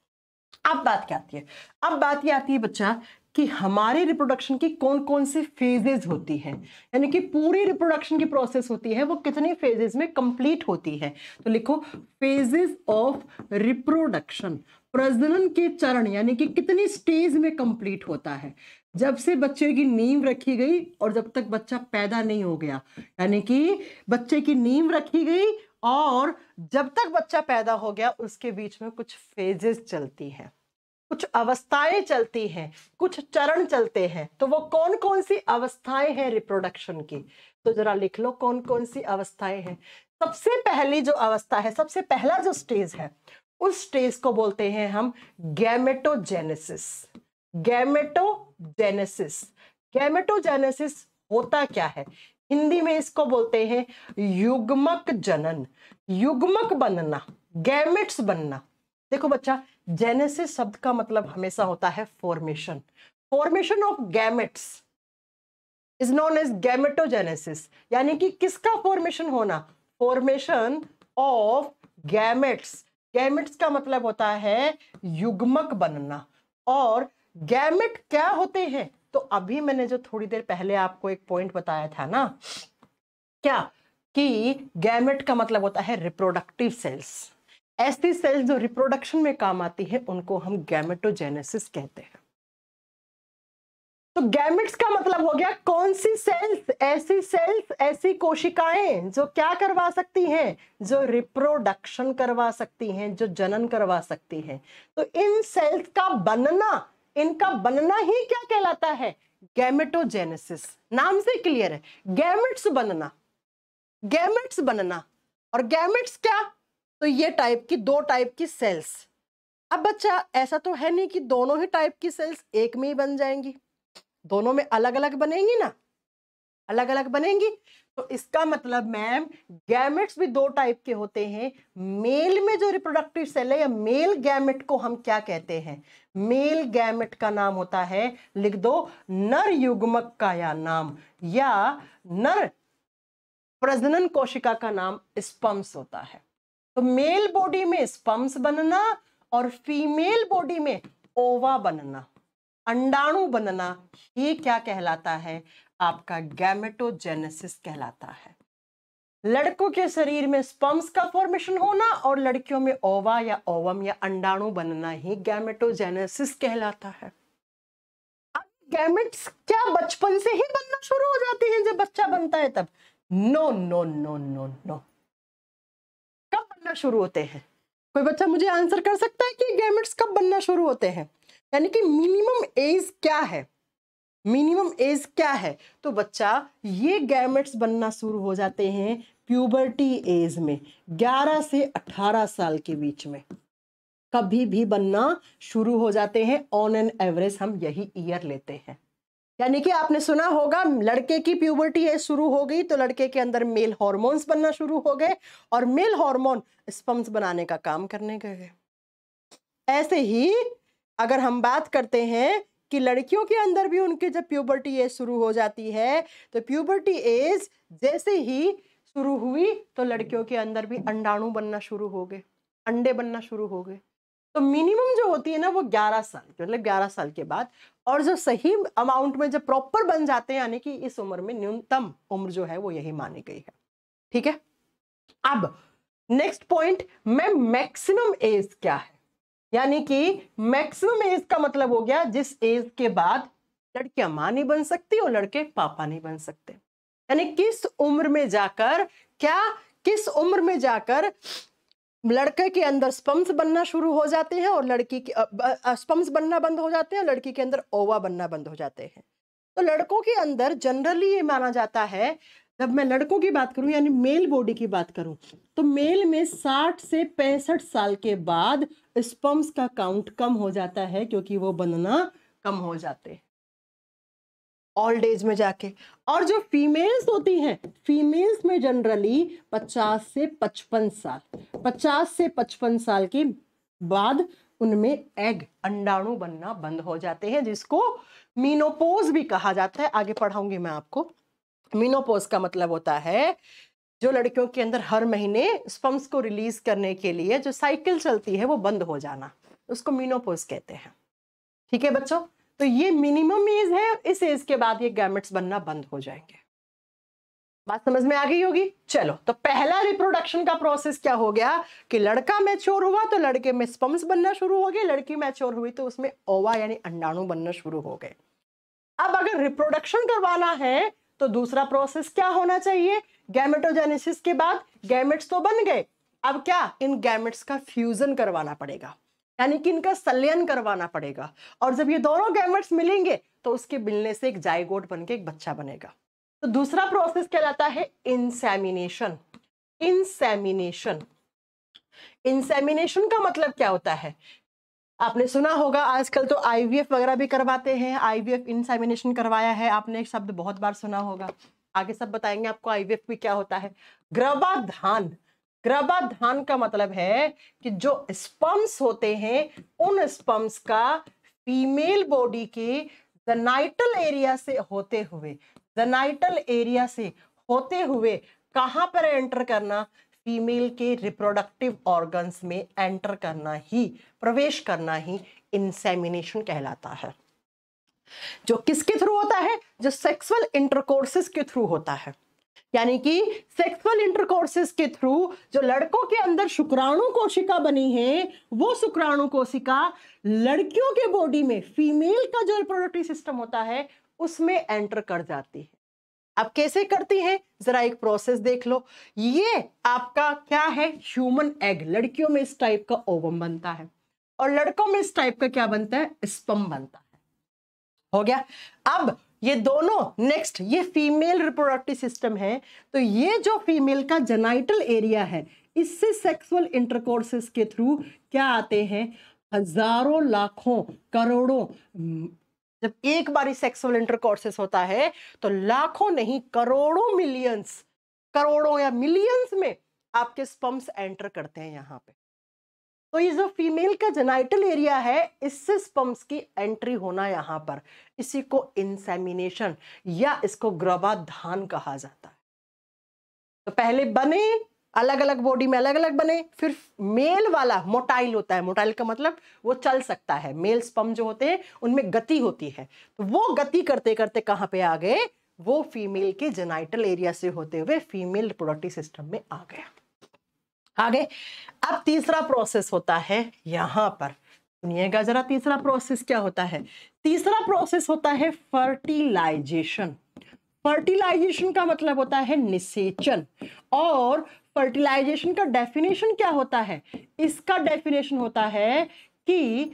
अब बात क्या आती है? अब बात ये आती है बच्चा कि हमारे रिप्रोडक्शन की कौन कौन सी फेजेस होती हैं, यानी कि पूरी रिप्रोडक्शन की प्रोसेस होती है वो कितने फेजेस में कंप्लीट होती है। तो लिखो फेजेस ऑफ रिप्रोडक्शन, प्रजनन के चरण, यानी कि कितनी स्टेज में कंप्लीट होता है। जब से बच्चे की नींव रखी गई और जब तक बच्चा पैदा नहीं हो गया, यानी कि बच्चे की नींव रखी गई और जब तक बच्चा पैदा हो गया उसके बीच में कुछ फेजेस चलती हैं, कुछ अवस्थाएं चलती हैं, कुछ चरण चलते हैं। तो वो कौन कौन सी अवस्थाएं हैं रिप्रोडक्शन की? तो जरा लिख लो कौन कौन सी अवस्थाएं हैं। सबसे पहली जो अवस्था है, सबसे पहला जो स्टेज है, उस स्टेज को बोलते हैं हम गैमेटोजेनेसिस। गैमेटोजेनेसिस, गैमेटोजेनेसिस होता क्या है? हिंदी में इसको बोलते हैं युग्मक जनन, युग्मक बनना, गैमेट्स बनना। देखो बच्चा, जेनेसिस शब्द का मतलब हमेशा होता है formation. Formation of gametes is known as gametogenesis, यानी कि किसका फॉर्मेशन होना? Formation of gametes. गैमेट्स का मतलब होता है युग्मक बनना। और गैमेट क्या होते हैं? तो अभी मैंने जो थोड़ी देर पहले आपको एक पॉइंट बताया था ना, क्या कि गैमेट का मतलब होता है रिप्रोडक्टिव सेल्स। ऐसी सेल्स जो रिप्रोडक्शन में काम आती है उनको हम गैमेटोजेनेसिस कहते हैं। तो गैमेट्स का मतलब हो गया कौन सी सेल्स? ऐसी सेल्स, ऐसी कोशिकाएं जो क्या करवा सकती हैं? जो रिप्रोडक्शन करवा सकती हैं, जो जनन करवा सकती हैं। तो इन सेल्स का बनना, इनका बनना ही क्या कहलाता है? गैमेटोजेनेसिस। नाम से क्लियर है, गैमेट्स बनना, गैमेट्स बनना। और गैमेट्स क्या? तो ये टाइप की, दो टाइप की सेल्स। अब बच्चा ऐसा तो है नहीं कि दोनों ही टाइप की सेल्स एक में ही बन जाएंगी, दोनों में अलग अलग बनेंगी ना, अलग अलग बनेंगी। तो इसका मतलब मैम गैमेट्स भी दो टाइप के होते हैं। मेल में जो रिप्रोडक्टिव सेल है या मेल गैमेट को हम क्या कहते हैं? मेल गैमेट का नाम होता है, लिख दो, नर युग्मक का या नाम, या नर प्रजनन कोशिका का नाम स्पर्म्स होता है। तो मेल बॉडी में स्पर्म्स बनना और फीमेल बॉडी में ओवा बनना, अंडाणु बनना, ये क्या कहलाता है? आपका गैमेटोजेनेसिस कहलाता है। लड़कों के शरीर में स्पर्म्स का फॉर्मेशन होना और लड़कियों में ओवा या ओवम या अंडाणु बनना ही गैमेटोजेनेसिस कहलाता है। अब गैमेट्स क्या बचपन से ही बनना शुरू हो जाते हैं जब बच्चा बनता है तब? No no no no no. कब बनना शुरू होते हैं? कोई बच्चा मुझे आंसर कर सकता है कि गैमेट्स कब बनना शुरू होते हैं? यानी कि मिनिमम एज क्या है? मिनिमम एज क्या है? तो बच्चा ये गैमेट्स बनना शुरू हो जाते हैं प्यूबर्टी एज में, 11 से 18 साल के बीच में कभी भी बनना शुरू हो जाते हैं। ऑन एन एवरेज हम यही ईयर लेते हैं। यानी कि आपने सुना होगा लड़के की प्यूबर्टी एज शुरू हो गई तो लड़के के अंदर मेल हार्मोन्स बनना शुरू हो गए और मेल हार्मोन स्पर्म्स बनाने का काम करने गए। ऐसे ही अगर हम बात करते हैं कि लड़कियों के अंदर भी उनकी जब प्यूबर्टी एज शुरू हो जाती है तो प्यूबर्टी एज जैसे ही शुरू हुई तो लड़कियों के अंदर भी अंडाणु बनना शुरू हो गए, अंडे बनना शुरू हो गए। तो मिनिमम जो होती है ना वो 11 साल, मतलब 11 साल के बाद, और जो सही अमाउंट में जब प्रॉपर बन जाते हैं यानी कि इस उम्र में न्यूनतम उम्र जो है वो यही मानी गई है। ठीक है, अब नेक्स्ट पॉइंट में मैक्सिमम एज क्या है? यानी कि मैक्सिमम एज का मतलब हो गया जिस एज के बाद लड़कियां मां नहीं बन सकती और लड़के पापा नहीं बन सकते। यानी किस उम्र में जाकर, क्या किस उम्र में जाकर लड़के के अंदर स्पर्म्स बनना शुरू हो जाते हैं और लड़की के स्पर्म्स बनना बंद हो जाते हैं, लड़की के अंदर ओवा बनना बंद हो जाते हैं। तो लड़कों के अंदर जनरली ये माना जाता है, जब मैं लड़कों की बात करूं यानी मेल बॉडी की बात करूं, तो मेल में 60 से 65 साल के बाद स्पर्म्स का काउंट कम हो जाता है क्योंकि वो बनना कम हो जाते हैं ओल्ड एज में जाके। और जो फीमेल्स होती हैं, फीमेल्स में जनरली 50 से 55 साल, 50 से 55 साल के बाद उनमें एग, अंडाणु बनना बंद हो जाते हैं, जिसको मीनोपोज भी कहा जाता है। आगे पढ़ाऊंगी मैं आपको। मीनोपोज का मतलब होता है जो लड़कियों के अंदर हर महीने स्पर्म्स को रिलीज करने के लिए जो साइकिल चलती है वो बंद हो जाना, उसको मीनोपोज कहते हैं। ठीक है बच्चों, तो ये मिनिमम एज है, इस एज के बाद ये गैमेट्स बनना बंद हो जाएंगे। बात समझ में आ गई होगी। चलो, तो पहला रिप्रोडक्शन का प्रोसेस क्या हो गया कि लड़का मैच्योर हुआ तो लड़के में स्पर्म्स बनना शुरू हो गए, लड़की मैच्योर हुई तो उसमें ओवा यानी अंडाणु बनना शुरू हो गए। अब अगर रिप्रोडक्शन करवाना है तो दूसरा प्रोसेस क्या होना चाहिए? गैमेटोजेनेसिस के बाद गैमेट्स तो बन गए, अब क्या इन गैमेट्स का फ्यूजन करवाना पड़ेगा, यानी कि इनका संलयन करवाना पड़ेगा। और जब ये दोनों गैमेट्स मिलेंगे तो उसके मिलने से एक जाइगोट बनके एक बच्चा बनेगा। तो दूसरा प्रोसेस कहलाता है इंसेमिनेशन। इंसेमिनेशन, इंसेमिनेशन का मतलब क्या होता है? आपने सुना होगा आजकल तो आईवीएफ वगैरह भी करवाते हैं, आईवीएफ इंसेमिनेशन करवाया है आपने, एक शब्द बहुत बार सुना होगा, आगे सब बताएंगे आपको आईवीएफ भी क्या होता है। गर्भाधान, गर्भाधान का मतलब है कि जो स्पर्म्स होते हैं उन स्पर्म्स का फीमेल बॉडी के जेनाइटल एरिया से होते हुए, जेनाइटल एरिया से होते हुए कहां पर एंटर करना, फीमेल के रिप्रोडक्टिव ऑर्गन्स में एंटर करना ही, प्रवेश करना ही इंसेमिनेशन कहलाता है। जो किसके थ्रू होता है, जो सेक्सुअल इंटरकोर्सेस के थ्रू होता है, यानी कि सेक्सुअल इंटरकोर्सेस के थ्रू जो लड़कों के अंदर शुक्राणु कोशिका बनी है, वो शुक्राणु कोशिका लड़कियों के बॉडी में फीमेल का जो रिप्रोडक्टिव सिस्टम होता है उसमें एंटर कर जाती है। अब कैसे करती है, जरा एक प्रोसेस देख लो। ये आपका क्या है, ह्यूमन एग, लड़कियों में इस टाइप का ओवम बनता है और लड़कों में इस टाइप का क्या बनता है, स्पर्म बनता है। हो गया। अब ये दोनों नेक्स्ट, ये फीमेल रिप्रोडक्टिव सिस्टम है, तो ये जो फीमेल का जेनाइटल एरिया है इससे सेक्सुअल इंटरकोर्सेस के थ्रू क्या आते हैं, हजारों लाखों करोड़ों, जब एक बारी सेक्सुअल इंटरकोर्सेस होता है तो लाखों नहीं करोड़ों, मिलियंस, करोड़ों या मिलियंस में आपके स्पर्म्स एंटर करते हैं यहाँ पे। तो ये जो फीमेल का जेनाइटल एरिया है इससे स्पर्म्स की एंट्री होना यहाँ पर, इसी को इंसेमिनेशन या इसको गर्भाधान कहा जाता है। तो पहले बने अलग अलग बॉडी में, अलग अलग बने, फिर मेल वाला मोटाइल होता है, मोटाइल का मतलब वो चल सकता है, मेल स्पर्म जो होते हैं उनमें गति होती है, तो वो गति करते करते कहां पे आ गए, वो फीमेल के जेनाइटल एरिया से होते हुए फीमेल रिप्रोडक्टिव सिस्टम में आ गया। आगे अब तीसरा प्रोसेस होता है यहां पर, सुनिएगा जरा, तीसरा प्रोसेस क्या होता है, तीसरा प्रोसेस होता है फर्टिलाइजेशन। फर्टिलाइजेशन का मतलब होता है निषेचन, और फर्टिलाइजेशन का डेफिनेशन क्या होता है, इसका डेफिनेशन होता है कि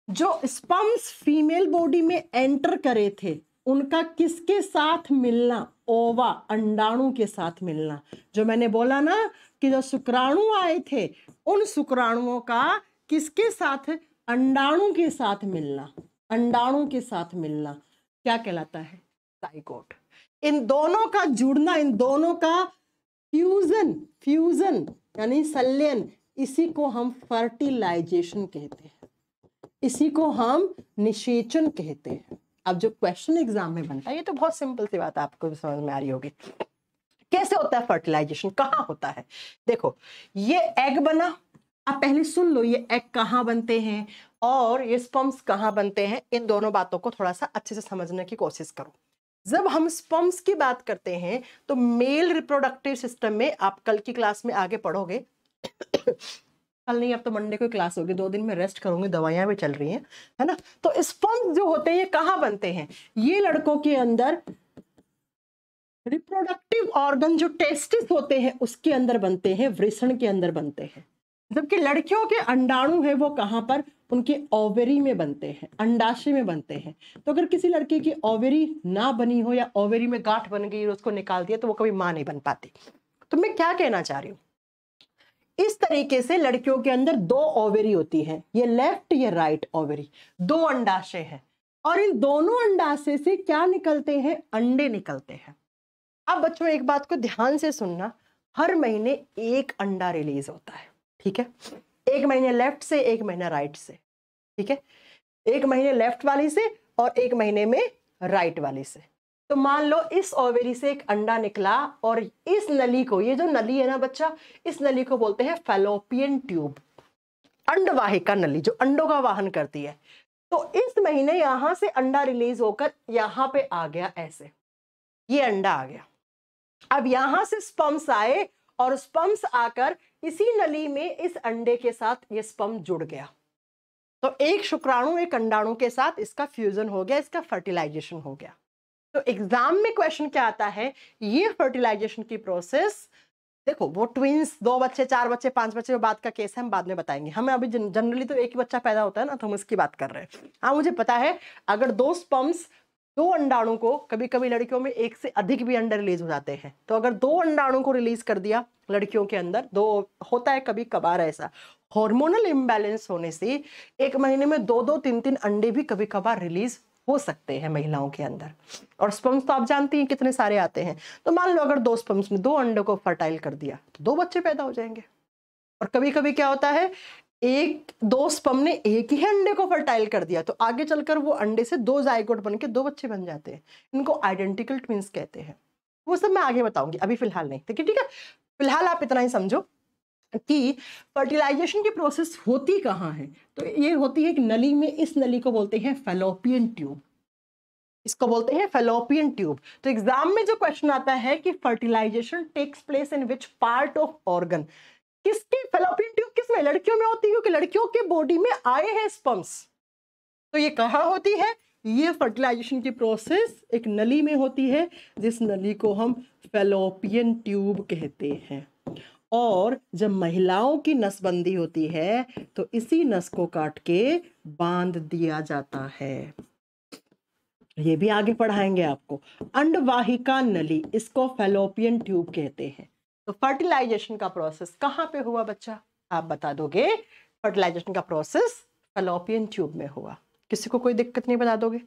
जो स्पर्म्स फीमेल बॉडी में एंटर करे थे उनका किसके साथ मिलना, ओवा, अंडाणु के साथ मिलना। जो मैंने बोला ना कि जो शुक्राणु आए थे उन शुक्राणुओं का किसके साथ, अंडाणु के साथ मिलना, अंडाणु के साथ मिलना क्या कहलाता है, जाइगोट। इन दोनों का जुड़ना, इन दोनों का फ्यूजन, फ्यूजन यानी संलयन, इसी को हम फर्टिलाइजेशन कहते हैं, इसी को हम निषेचन कहते हैं। अब जो क्वेश्चन एग्जाम में बनता है, ये तो बहुत सिंपल सी बात है, आपको भी समझ में आ रही होगी। कैसे होता है फर्टिलाइजेशन, कहाँ होता है, देखो ये एग बना, आप पहले सुन लो ये एग कहाँ बनते हैं और ये स्पर्म्स कहाँ बनते हैं, इन दोनों बातों को थोड़ा सा अच्छे से समझने की कोशिश करो। जब हम स्पर्म्स की बात करते हैं तो मेल रिप्रोडक्टिव सिस्टम में, आप कल की क्लास में आगे पढ़ोगे कल नहीं, अब तो मंडे को क्लास होगी, 2 दिन में रेस्ट करूंगी, दवाइयां भी चल रही हैं, है ना। तो स्पर्म्स जो होते हैं ये कहाँ बनते हैं, ये लड़कों के अंदर रिप्रोडक्टिव ऑर्गन जो टेस्टिस होते हैं उसके अंदर बनते हैं, वृषण के अंदर बनते हैं। जबकि लड़कियों के अंडाणु है वो कहां पर, उनके ओवेरी में बनते हैं, अंडाशय में बनते हैं। तो अगर किसी लड़के की ओवेरी ना बनी हो या ओवेरी में गांठ बन गई और उसको निकाल दिया तो वो कभी मां नहीं बन पाती। तो मैं क्या कहना चाह रही हूँ, इस तरीके से लड़कियों के अंदर 2 ओवेरी होती है, ये लेफ्ट ये राइट ओवेरी, 2 अंडाशय है, और इन दोनों अंडाशय से क्या निकलते हैं, अंडे निकलते हैं। अब बच्चों एक बात को ध्यान से सुनना, हर महीने 1 अंडा रिलीज होता है, ठीक है, 1 महीने लेफ्ट से, 1 महीना राइट से, ठीक है, 1 महीने लेफ्ट वाली से और 1 महीने में राइट वाली से। तो मान लो इस ओवेरी से एक अंडा निकला और इस नली को, ये जो नली है ना बच्चा, इस नली को बोलते हैं फैलोपियन ट्यूब, अंडवाहिका नली जो अंडों का वाहन करती है। तो इस महीने यहां से अंडा रिलीज होकर यहां पे आ गया, ऐसे ये अंडा आ गया। अब यहां से स्पर्म्स आए और स्पर्म्स आकर इसी नली में इस अंडे के साथ ये स्पर्म जुड़ गया। तो एक शुक्राणु एक अंडाणु के साथ इसका फ्यूजन हो गया, इसका फर्टिलाइजेशन हो गया। तो एग्जाम में क्वेश्चन क्या आता है, ये फर्टिलाइजेशन की प्रोसेस, देखो वो ट्विंस 2 बच्चे 4 बच्चे 5 बच्चे वो बात का केस है, हम बाद में बताएंगे। हमें अभी जनरली तो एक ही बच्चा पैदा होता है ना, तो हम उसकी बात कर रहे हैं। हाँ मुझे पता है, अगर 2 स्पर्म्स दो अंडाणु को, कभी कभी लड़कियों में एक से अधिक भी अंडे रिलीज हो जाते हैं, तो अगर दो अंडाणु को रिलीज कर दिया लड़कियों के अंदर, दो होता है कभी कभार ऐसा, हार्मोनल इम्बैलेंस होने से एक महीने में दो दो तीन तीन अंडे भी कभी कभार रिलीज हो सकते हैं महिलाओं के अंदर। और स्पर्म्स तो आप जानती हैं कितने सारे आते हैं, तो मान लो अगर दो स्पर्म्स ने दो अंडों को फर्टाइल कर दिया तो दो बच्चे पैदा हो जाएंगे। और कभी कभी क्या होता है, एक दो स्पर्म ने एक ही अंडे को फर्टाइल कर दिया तो आगे चलकर वो अंडे से दो जाइगोट बन के दो बच्चे बन जाते हैं, इनको आइडेंटिकल ट्विंस कहते हैं। वो सब मैं आगे बताऊंगी, अभी फिलहाल नहीं, ठीक है। फिलहाल आप इतना ही समझो कि फर्टिलाइजेशन की प्रोसेस होती कहाँ है, तो ये होती है एक नली में, इस नली को बोलते हैं फैलोपियन ट्यूब, इसको बोलते हैं फैलोपियन ट्यूब। तो एग्जाम में जो क्वेश्चन आता है कि fertilization takes place in which part of organ, किसकी फैलोपियन ट्यूब किसमें, लड़कियों में होती है, क्योंकि लड़कियों के बॉडी में आए हैं स्पर्म्स, तो ये कहाँ होती है, ये फर्टिलाइजेशन की प्रोसेस एक नली में होती है, जिस नली को हम फैलोपियन ट्यूब कहते हैं। और जब महिलाओं की नसबंदी होती है तो इसी नस को काट के बांध दिया जाता है, ये भी आगे पढ़ाएंगे आपको। अंडवाहिका नली, इसको फैलोपियन ट्यूब कहते हैं। तो फर्टिलाइजेशन का प्रोसेस कहाँ पे हुआ बच्चा, आप बता दोगे, फर्टिलाइजेशन का प्रोसेस फैलोपियन ट्यूब में हुआ, किसी को कोई दिक्कत नहीं, बता दोगे,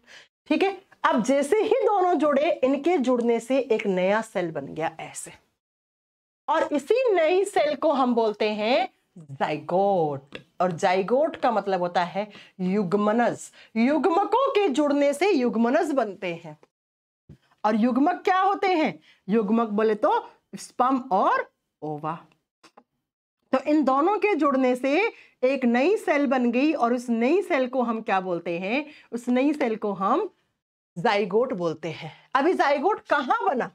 ठीक है। अब जैसे ही दोनों जुड़े, इनके जुड़ने से एक नया सेल बन गया ऐसे, और इसी नई सेल को हम बोलते हैं जाइगोट। और जाइगोट का मतलब होता है युग्मनज, युग्मकों के जुड़ने से युग्मनज बनते हैं। और युग्मक क्या होते हैं, युग्मक बोले तो स्पर्म और ओवा। तो इन दोनों के जुड़ने से एक नई सेल बन गई, और उस नई सेल को हम क्या बोलते हैं, उस नई सेल को हम जाइगोट बोलते हैं। अभी जाइगोट कहां बना,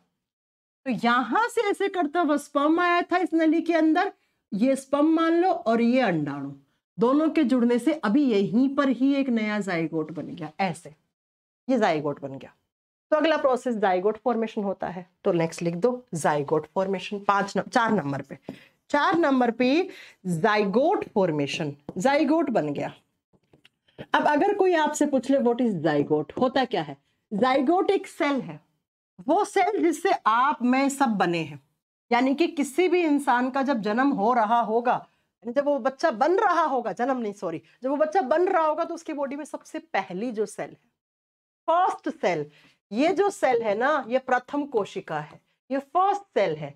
तो यहां से ऐसे करता हुआ स्पर्म आया था इस नली के अंदर, ये स्पर्म मान लो और ये अंडाणु, दोनों के जुड़ने से अभी यहीं पर ही एक नया जाइगोट बन गया, ऐसे ये जाइगोट बन गया। तो अगला प्रोसेस जाइगोट फॉर्मेशन होता है, तो नेक्स्ट लिख दो जाइगोट फॉर्मेशन। 4 नंबर पे जाइगोट फॉर्मेशन, जाइगोट बन गया। अब अगर कोई आपसे पूछ ले व्हाट इज जाइगोट, होता क्या है, जाइगोट एक सेल है, वो सेल जिससे आप मैं सब बने हैं, यानी कि किसी भी इंसान का जब जन्म हो रहा होगा, जब वो बच्चा बन रहा होगा, जन्म नहीं सॉरी, जब वो बच्चा बन रहा होगा तो उसके बॉडी में सबसे पहली जो सेल है, फर्स्ट सेल, ये जो सेल है ना, ये प्रथम कोशिका है, ये फर्स्ट सेल है।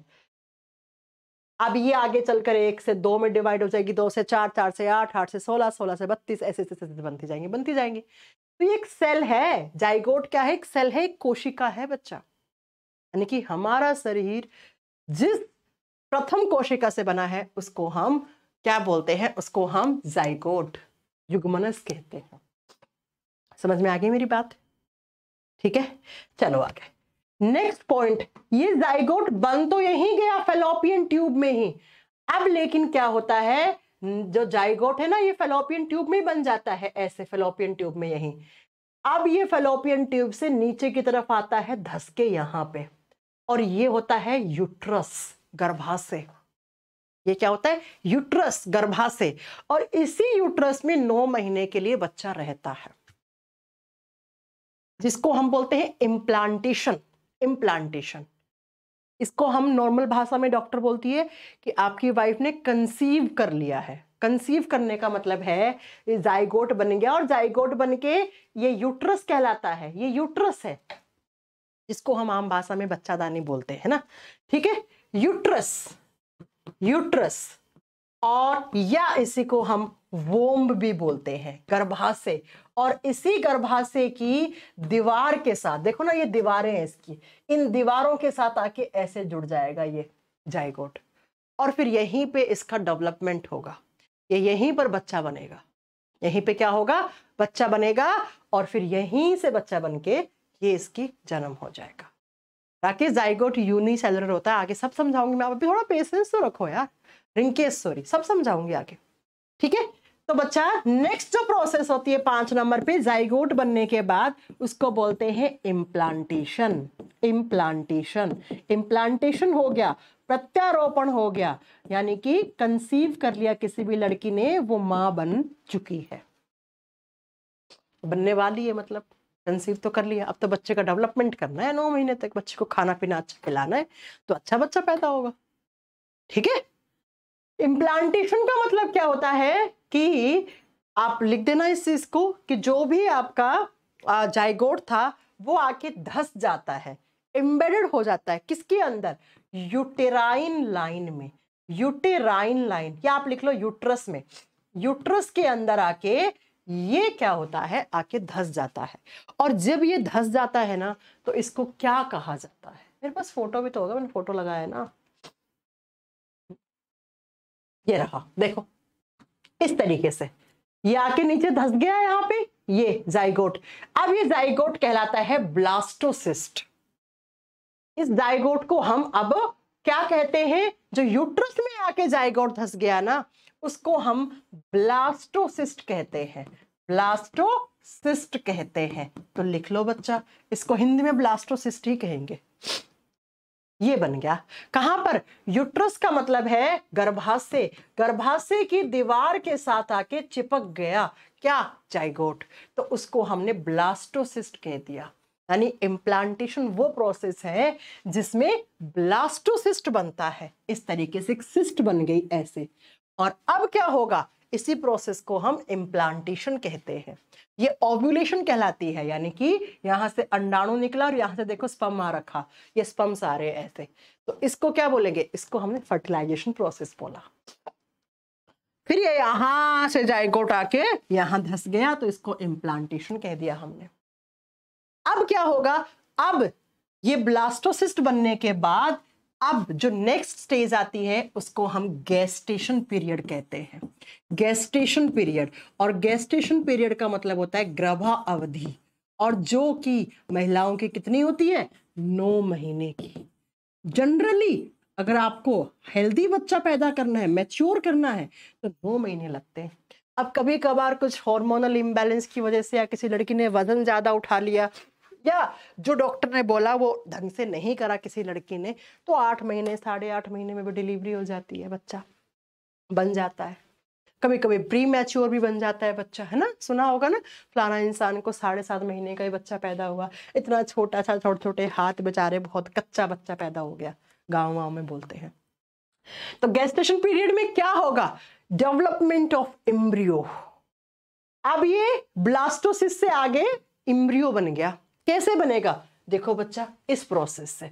अब ये आगे चलकर 1 से 2 में डिवाइड हो जाएगी, 2 से 4, 4 से 8, 8 से 16, 16 से 32, ऐसे बनती जाएंगी। तो ये एक सेल है, जाइगोट क्या है, एक सेल है, एक कोशिका है बच्चा। यानी कि हमारा शरीर जिस प्रथम कोशिका से बना है उसको हम क्या बोलते हैं, उसको हम जाइगोट, युग्मनज कहते हैं। समझ में आ गई मेरी बात, ठीक है। चलो आगे, नेक्स्ट पॉइंट, ये जाइगोट बन तो यहीं गया फैलोपियन ट्यूब में ही। अब लेकिन क्या होता है, जो जाइगोट है ना, ये फैलोपियन ट्यूब में बन जाता है, ऐसे फैलोपियन ट्यूब में यहीं। अब ये फैलोपियन ट्यूब से नीचे की तरफ आता है धसके यहां पे, और ये होता है यूट्रस, गर्भाशय। ये क्या होता है, यूट्रस, गर्भाशय। और इसी यूट्रस में 9 महीने के लिए बच्चा रहता है, जिसको हम बोलते हैं इम्प्लांटेशन। इम्प्लांटेशन, इसको हम नॉर्मल भाषा में डॉक्टर बोलती है कि आपकी वाइफ ने कंसीव कर लिया है। कंसीव करने का मतलब है ये जाइगोट बन गया, और जाइगोट बन के ये यूट्रस कहलाता है, ये यूट्रस है, जिसको हम आम भाषा में बच्चादानी बोलते हैं ना, ठीक है। यूट्रस, यूट्रस, और या इसी को हम वोम्ब भी बोलते हैं, गर्भाशय। और इसी गर्भाशय की दीवार के साथ, देखो ना ये दीवारें हैं इसकी, इन दीवारों के साथ आके ऐसे जुड़ जाएगा ये जाइगोट, और फिर यहीं पे इसका डेवलपमेंट होगा, ये यहीं पर बच्चा बनेगा, यहीं पे क्या होगा, बच्चा बनेगा, और फिर यहीं से बच्चा बनके ये इसकी जन्म हो जाएगा। ताकि जाइगोट यूनिसेलुलर होता है, आगे सब समझाऊंगी मैं, अभी थोड़ा पेशेंस तो रखो यार, रिंकेश सॉरी, सब समझाऊंगी आगे, ठीक है। तो बच्चा नेक्स्ट जो प्रोसेस होती है 5 नंबर पे, जाइगोट बनने के बाद उसको बोलते हैं इम्प्लांटेशन। इम्प्लांटेशन, इम्प्लांटेशन हो गया, प्रत्यारोपण हो गया, यानी कि कंसीव कर लिया किसी भी लड़की ने, वो मां बन चुकी है, बनने वाली है, मतलब कंसीव तो कर लिया, अब तो बच्चे का डेवलपमेंट करना है, 9 महीने तक बच्चे को खाना पीना अच्छा खिलाना है, तो अच्छा बच्चा पैदा होगा। ठीक है। इम्प्लांटेशन का मतलब क्या होता है कि आप लिख देना इस चीज को कि जो भी आपका जाइगोट था वो आके धस जाता है, एम्बेडेड हो जाता है किसके अंदर, यूटेराइन लाइन में। यूटेराइन लाइन या आप लिख लो यूट्रस में, यूट्रस के अंदर आके ये क्या होता है, आके धस जाता है। और जब ये धस जाता है ना तो इसको क्या कहा जाता है, मेरे पास फोटो भी तो होगा, मैंने फोटो लगाया है ना, ये रहा देखो, इस तरीके से ये आके नीचे धस गया है यहाँ पे, ये जाइगोट। अब ये जाइगोट कहलाता है ब्लास्टोसिस्ट। इस जाइगोट को हम अब क्या कहते हैं, जो यूट्रस में आके जाइगोट धस गया ना उसको हम ब्लास्टोसिस्ट कहते हैं, ब्लास्टोसिस्ट कहते हैं। तो लिख लो बच्चा, इसको हिंदी में ब्लास्टोसिस्ट ही कहेंगे। ये बन गया कहां पर, यूट्रस का मतलब है गर्भाशय, गर्भाशय की दीवार के साथ आके चिपक गया क्या, जाइगोट, तो उसको हमने ब्लास्टोसिस्ट कह दिया। यानी इम्प्लांटेशन वो प्रोसेस है जिसमें ब्लास्टोसिस्ट बनता है, इस तरीके से एक सिस्ट बन गई ऐसे। और अब क्या होगा, इसी प्रोसेस को हम इम्प्लांटेशन कहते हैं। ये ओव्यूलेशन कहलाती है, यानी कि यहां से अंडाणु निकला और यहां से देखो स्पर्म आ रखा, ये स्पर्म्स आ रहे हैं ऐसे, तो इसको क्या बोलेंगे, इसको हमने फर्टिलाइजेशन प्रोसेस बोला। फिर ये यहां से जाइगोट आके यहां धस गया तो इसको इम्प्लांटेशन कह दिया हमने। अब क्या होगा, अब ये ब्लास्टोसिस्ट बनने के बाद अब जो नेक्स्ट स्टेज आती है उसको हम गेस्टेशन पीरियड कहते हैं, गेस्टेशन पीरियड। और गेस्टेशन पीरियड का मतलब होता है गर्भा अवधि, और जो कि महिलाओं की कितनी होती है, 9 महीने की। जनरली अगर आपको हेल्दी बच्चा पैदा करना है, मैच्योर करना है, तो 9 महीने लगते हैं। अब कभी कभार कुछ हार्मोनल इम्बैलेंस की वजह से या किसी लड़की ने वजन ज्यादा उठा लिया या जो डॉक्टर ने बोला वो ढंग से नहीं करा किसी लड़की ने, तो 8 महीने 8.5 महीने में भी डिलीवरी हो जाती है, बच्चा बन जाता है। कभी कभी प्री मैच्योर भी बन जाता है बच्चा, है ना, सुना होगा ना, फलाना इंसान को 7.5 महीने का ही बच्चा पैदा हुआ, इतना छोटा सा, छोटे छोटे हाथ बेचारे, बहुत कच्चा बच्चा पैदा हो गया, गाँव में बोलते हैं। तो गेस्टेशन पीरियड में क्या होगा, डेवलपमेंट ऑफ एम्ब्रियो। अब ये ब्लास्टोसिस से आगे एम्ब्रियो बन गया। कैसे बनेगा, देखो बच्चा, इस प्रोसेस से।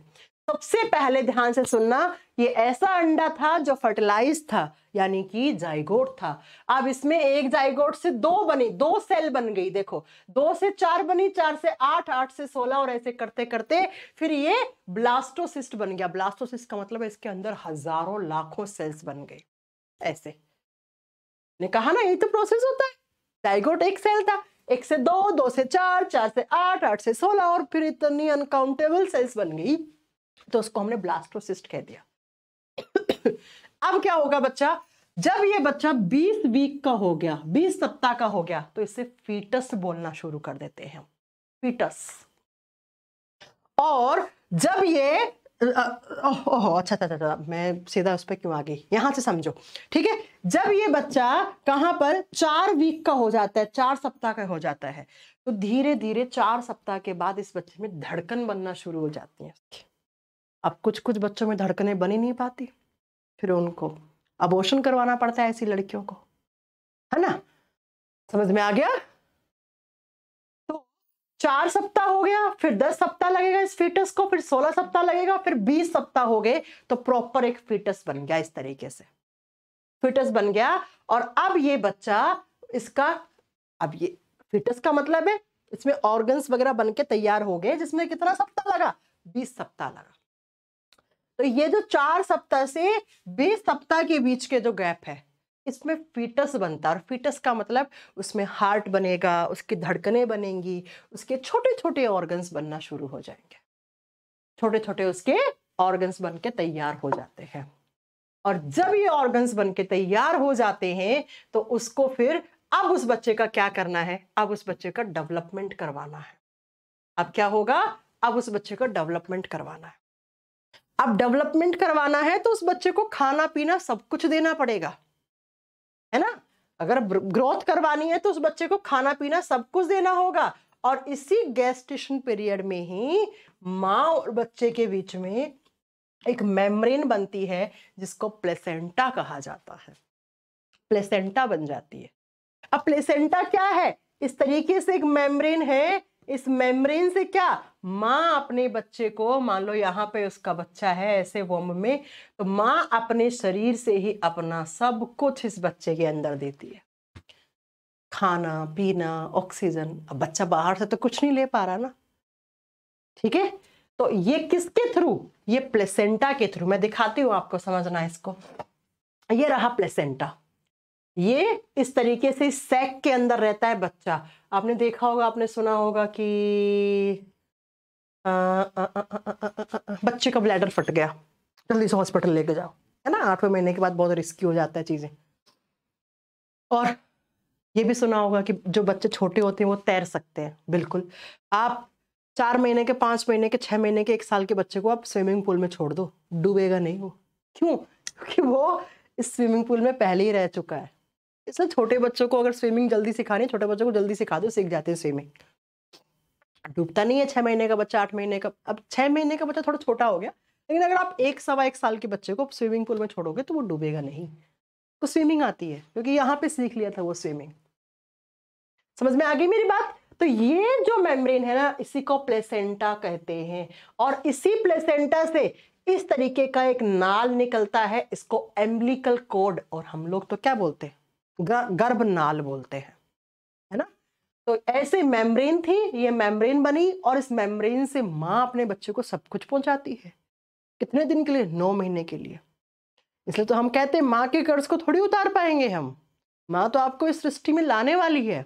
सबसे पहले ध्यान से सुनना, ये ऐसा अंडा था जो फर्टिलाइज था, यानी कि जाइगोट था। अब इसमें एक जाइगोट से 2 बनी, 2 सेल बन गई, देखो 2 से 4 बनी, 4 से 8, 8 से 16, और ऐसे करते करते फिर ये ब्लास्टोसिस्ट बन गया। ब्लास्टोसिस्ट का मतलब है इसके अंदर हजारों लाखों सेल्स बन गए ऐसे। ने कहा ना, यही तो प्रोसेस होता है। जाइगोट एक सेल था, 1 से 2, 2 से 4, 4 से 8, 8 से 16, और फिर इतनी अनकाउंटेबल सेल्स बन गई, तो उसको हमने ब्लास्टोसिस्ट कह दिया। अब क्या होगा बच्चा, जब ये बच्चा 20 वीक का हो गया, 20 सप्ताह का हो गया, तो इसे फीटस बोलना शुरू कर देते हैं, फीटस। और जब ये अच्छा, मैं सीधा उस पर क्यों आ गई, यहां से समझो, ठीक है। जब ये बच्चा कहां पर 4 वीक का हो जाता है, 4 सप्ताह का हो जाता है, तो धीरे धीरे 4 सप्ताह के बाद इस बच्चे में धड़कन बनना शुरू हो जाती है। अब कुछ कुछ बच्चों में धड़कनें बन ही नहीं पाती, फिर उनको अबॉर्शन करवाना पड़ता है ऐसी लड़कियों को, है ना, समझ में आ गया। 4 सप्ताह हो गया, फिर 10 सप्ताह लगेगा इस फीटस को, फिर 16 सप्ताह लगेगा, फिर 20 सप्ताह हो गए, तो प्रॉपर एक फीटस बन गया। इस तरीके से फीटस बन गया। और अब ये बच्चा इसका, अब ये फीटस का मतलब है इसमें ऑर्गन्स वगैरह बन के तैयार हो गए, जिसमें कितना सप्ताह लगा, 20 सप्ताह लगा। तो ये जो 4 सप्ताह से 20 सप्ताह के बीच के जो गैप है, इसमें फीटस बनता है। और फीटस का मतलब उसमें हार्ट बनेगा, उसकी धड़कनें बनेंगी, उसके छोटे छोटे ऑर्गन्स बनना शुरू हो जाएंगे, छोटे छोटे उसके ऑर्गन्स बन के तैयार हो जाते हैं। और जब ये ऑर्गन्स बन के तैयार हो जाते हैं तो उसको फिर अब उस बच्चे का क्या करना है, अब उस बच्चे का डेवलपमेंट करवाना है। अब क्या होगा, अब उस बच्चे को डेवलपमेंट करवाना है। अब डेवलपमेंट करवाना है तो उस बच्चे को खाना पीना सब कुछ देना पड़ेगा, है ना। अगर ग्रोथ करवानी है तो उस बच्चे को खाना पीना सब कुछ देना होगा, और इसी गेस्टेशन पीरियड में ही माँ और बच्चे के बीच में एक मेम्ब्रेन बनती है जिसको प्लेसेंटा कहा जाता है। प्लेसेंटा बन जाती है। अब प्लेसेंटा क्या है? इस तरीके से एक मेम्ब्रेन है। इस मेम्ब्रेन से क्या, माँ अपने बच्चे को, मान लो यहाँ पे उसका बच्चा है ऐसे वॉम्ब में, तो माँ अपने शरीर से ही अपना सब कुछ इस बच्चे के अंदर देती है, खाना पीना ऑक्सीजन। अब बच्चा बाहर से तो कुछ नहीं ले पा रहा ना, ठीक है। तो ये किसके थ्रू? ये प्लेसेंटा के थ्रू। मैं दिखाती हूँ आपको, समझना है इसको। ये रहा प्लेसेंटा। ये इस तरीके से सैक के अंदर रहता है बच्चा। आपने देखा होगा, आपने सुना होगा कि बच्चे का ब्लैडर फट गया, जल्दी से हॉस्पिटल लेके जाओ, है ना। 8वें महीने के बाद बहुत रिस्की हो जाता है चीजें। और ये भी सुना होगा कि जो बच्चे छोटे होते हैं वो तैर सकते हैं। बिल्कुल, आप 4 महीने के, 5 महीने के, 6 महीने के, 1 साल के बच्चे को आप स्विमिंग पूल में छोड़ दो, डूबेगा नहीं वो। क्यों? क्योंकि वो इस स्विमिंग पूल में पहले ही रह चुका है। इसलिए छोटे बच्चों को अगर स्विमिंग जल्दी सिखानी है, छोटे बच्चों को जल्दी सिखा दो, सीख जाते हैं स्विमिंग। डूबता नहीं है 6 महीने का बच्चा, 8 महीने का। अब 6 महीने का बच्चा थोड़ा छोटा हो गया, लेकिन अगर आप 1-1.25 साल के बच्चे को स्विमिंग पूल में छोड़ोगे तो वो डूबेगा नहीं। तो स्विमिंग आती है क्योंकि यहाँ पे सीख लिया था वो स्विमिंग। समझ में आ गई मेरी बात? तो ये जो मेम्ब्रेन है ना, इसी को प्लेसेंटा कहते हैं। और इसी प्लेसेंटा से इस तरीके का एक नाल निकलता है, इसको एम्बिलिकल कॉर्ड, और हम लोग तो क्या बोलते हैं, गर्भ नाल बोलते हैं, है ना। तो ऐसे मेम्ब्रेन थी, ये मेम्ब्रेन बनी, और इस मेम्ब्रेन से माँ अपने बच्चे को सब कुछ पहुंचाती है। कितने दिन के लिए? 9 महीने के लिए। इसलिए तो हम कहते हैं माँ के कर्ज को थोड़ी उतार पाएंगे हम। माँ तो आपको इस सृष्टि में लाने वाली है,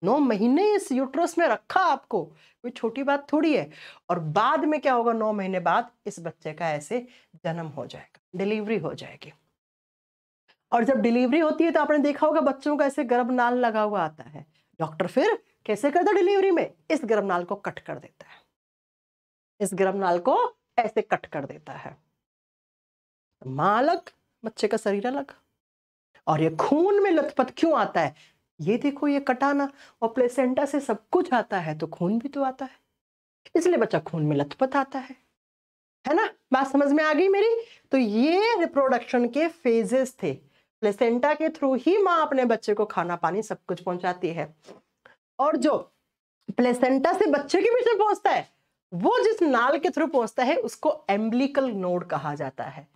9 महीने इस यूट्रस में रखा आपको, कोई छोटी बात थोड़ी है। और बाद में क्या होगा? 9 महीने बाद इस बच्चे का ऐसे जन्म हो जाएगा, डिलीवरी हो जाएगी। और जब डिलीवरी होती है तो आपने देखा होगा बच्चों का ऐसे गर्भनाल लगा हुआ आता है। डॉक्टर फिर कैसे करता है डिलीवरी में? इस गर्भनाल को कट कर देता है, इस गर्भनाल को ऐसे कट कर देता है। माँ अलग, बच्चे का शरीर अलग। और ये खून में लथपथ क्यों आता है? ये देखो, ये कटाना, और प्लेसेंटा से सब कुछ आता है तो खून भी तो आता है, इसलिए बच्चा खून में लथपथ आता है ना। बात समझ में आ गई मेरी? तो ये रिप्रोडक्शन के फेजेस थे। प्लेसेंटा के थ्रू ही माँ अपने बच्चे को खाना पानी सब कुछ पहुंचाती है। और जो प्लेसेंटा से बच्चे के बीच में पहुंचता है, वो जिस नाल के थ्रू पहुंचता है उसको एम्बिलिकल नोड कहा जाता है।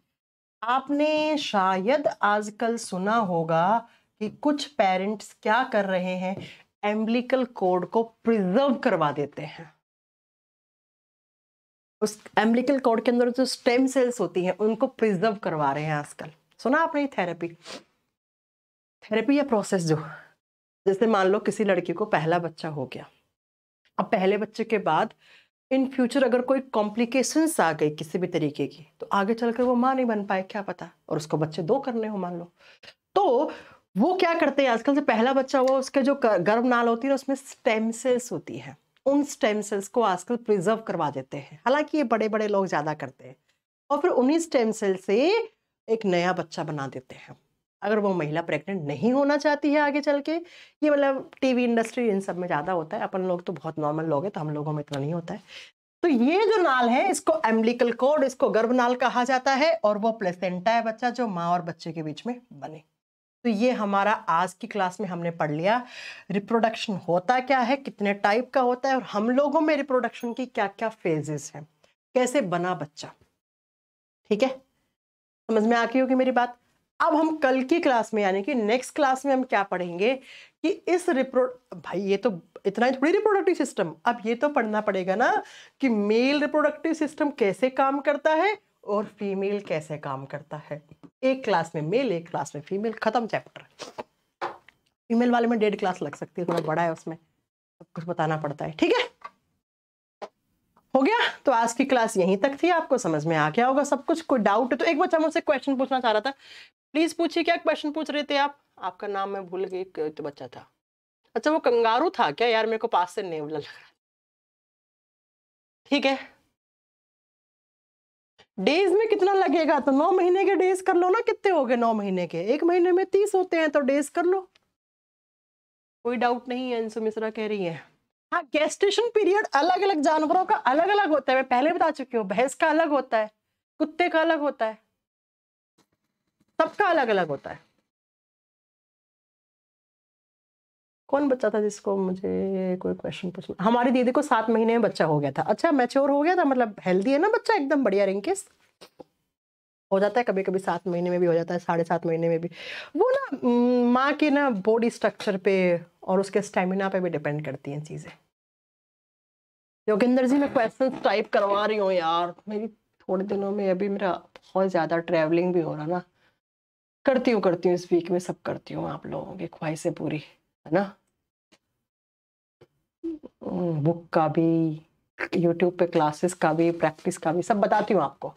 आपने शायद आजकल सुना होगा कि कुछ पेरेंट्स क्या कर रहे हैं, एम्बिलिकल कॉर्ड को प्रिजर्व करवा देते हैं। उस एम्बिलिकल कॉर्ड के अंदर जो स्टेम सेल्स होती हैं उनको प्रिजर्व करवा रहे हैं आजकल। सुना आपने? थेरेपी या प्रोसेस जो, जैसे मान लो किसी लड़की को पहला बच्चा हो गया, अब पहले बच्चे के बाद इन फ्यूचर अगर कोई कॉम्प्लिकेशंस आ गई किसी भी तरीके की, तो आगे चलकर वो माँ नहीं बन पाए, क्या पता, और उसको बच्चे 2 करने हो मान लो, तो वो क्या करते हैं आजकल? से पहला बच्चा हुआ, उसके जो गर्भनाल होती है उसमें स्टेम सेल्स होती है, उन स्टेम सेल्स को आजकल प्रिजर्व करवा देते हैं। हालांकि ये बड़े बड़े लोग ज्यादा करते हैं, और फिर उन्हीं स्टेम सेल से एक नया बच्चा बना देते हैं। अगर वो महिला प्रेग्नेंट नहीं होना चाहती है आगे चल के, ये मतलब टीवी इंडस्ट्री इन सब में ज्यादा होता है, अपन लोग तो बहुत नॉर्मल लोग हैं तो हम लोगों में इतना नहीं होता है। तो ये जो नाल है इसको एम्बिलिकल कॉर्ड, इसको गर्भनाल कहा जाता है, और वो प्लेसेंटा है बच्चा जो माँ और बच्चे के बीच में बने। तो ये हमारा आज की क्लास में हमने पढ़ लिया रिप्रोडक्शन होता क्या है, कितने टाइप का होता है, और हम लोगों में रिप्रोडक्शन की क्या क्या फेजेस हैं, कैसे बना बच्चा। ठीक है, समझ में आ गई होगी मेरी बात? अब हम कल की क्लास में यानी कि नेक्स्ट क्लास में हम क्या पढ़ेंगे कि इस भाई ये तो इतना ही थोड़ी रिप्रोडक्टिव सिस्टम, अब ये तो पढ़ना पड़ेगा ना कि मेल रिप्रोडक्टिव सिस्टम कैसे काम करता है और फीमेल कैसे काम करता है। एक क्लास में मेल, एक क्लास में फीमेल, खत्म चैप्टर। फीमेल वाले में 1.5 क्लास लग सकती है, थोड़ा बड़ा है, उसमें सब कुछ बताना पड़ता है। ठीक है, हो गया? तो आज की क्लास यहीं तक थी, आपको समझ में आ गया होगा सब कुछ। कोई डाउट है तो एक बच्चा मुझसे क्वेश्चन पूछना चाह रहा था, प्लीज पूछिए। क्या क्वेश्चन पूछ रहे थे आप? आपका नाम मैं भूल गई, तो बच्चा था। अच्छा, वो कंगारू था क्या यार? मेरे को पास से नेवला लग रहा। ठीक है, डेज में कितना लगेगा? तो 9 महीने के डेज कर लो ना, कितने हो गए 9 महीने के? 1 महीने में 30 होते हैं, तो डेज कर लो, कोई डाउट नहीं है। अंशु मिश्रा कह रही है हाँ, गेस्टेशन पीरियड अलग अलग जानवरों का अलग अलग होता है, मैं पहले बता चुकी हूँ। भैंस का अलग होता है, कुत्ते का अलग होता है, सबका अलग अलग होता है। कौन बच्चा था जिसको मुझे कोई क्वेश्चन पूछना? हमारी दीदी को 7 महीने में बच्चा हो गया था। अच्छा, मैच्योर हो गया था, मतलब हेल्दी है ना बच्चा, एकदम बढ़िया रिंकिस हो जाता है। कभी कभी 7 महीने में भी हो जाता है, 7.5 महीने में भी। वो ना माँ के ना बॉडी स्ट्रक्चर पे और उसके स्टेमिना पे भी डिपेंड करती हैं चीजें। योगेंद्र जी, मैं क्वेश्चन टाइप करवा रही हूँ यार, मेरी थोड़े दिनों में अभी मेरा बहुत ज्यादा ट्रैवलिंग भी हो रहा ना। करती हूँ इस वीक में, सब करती हूँ, आप लोगों की ख्वाहिशें पूरी, है ना। बुक का भी, यूट्यूब पे क्लासेस का भी, प्रैक्टिस का भी, सब बताती हूँ आपको।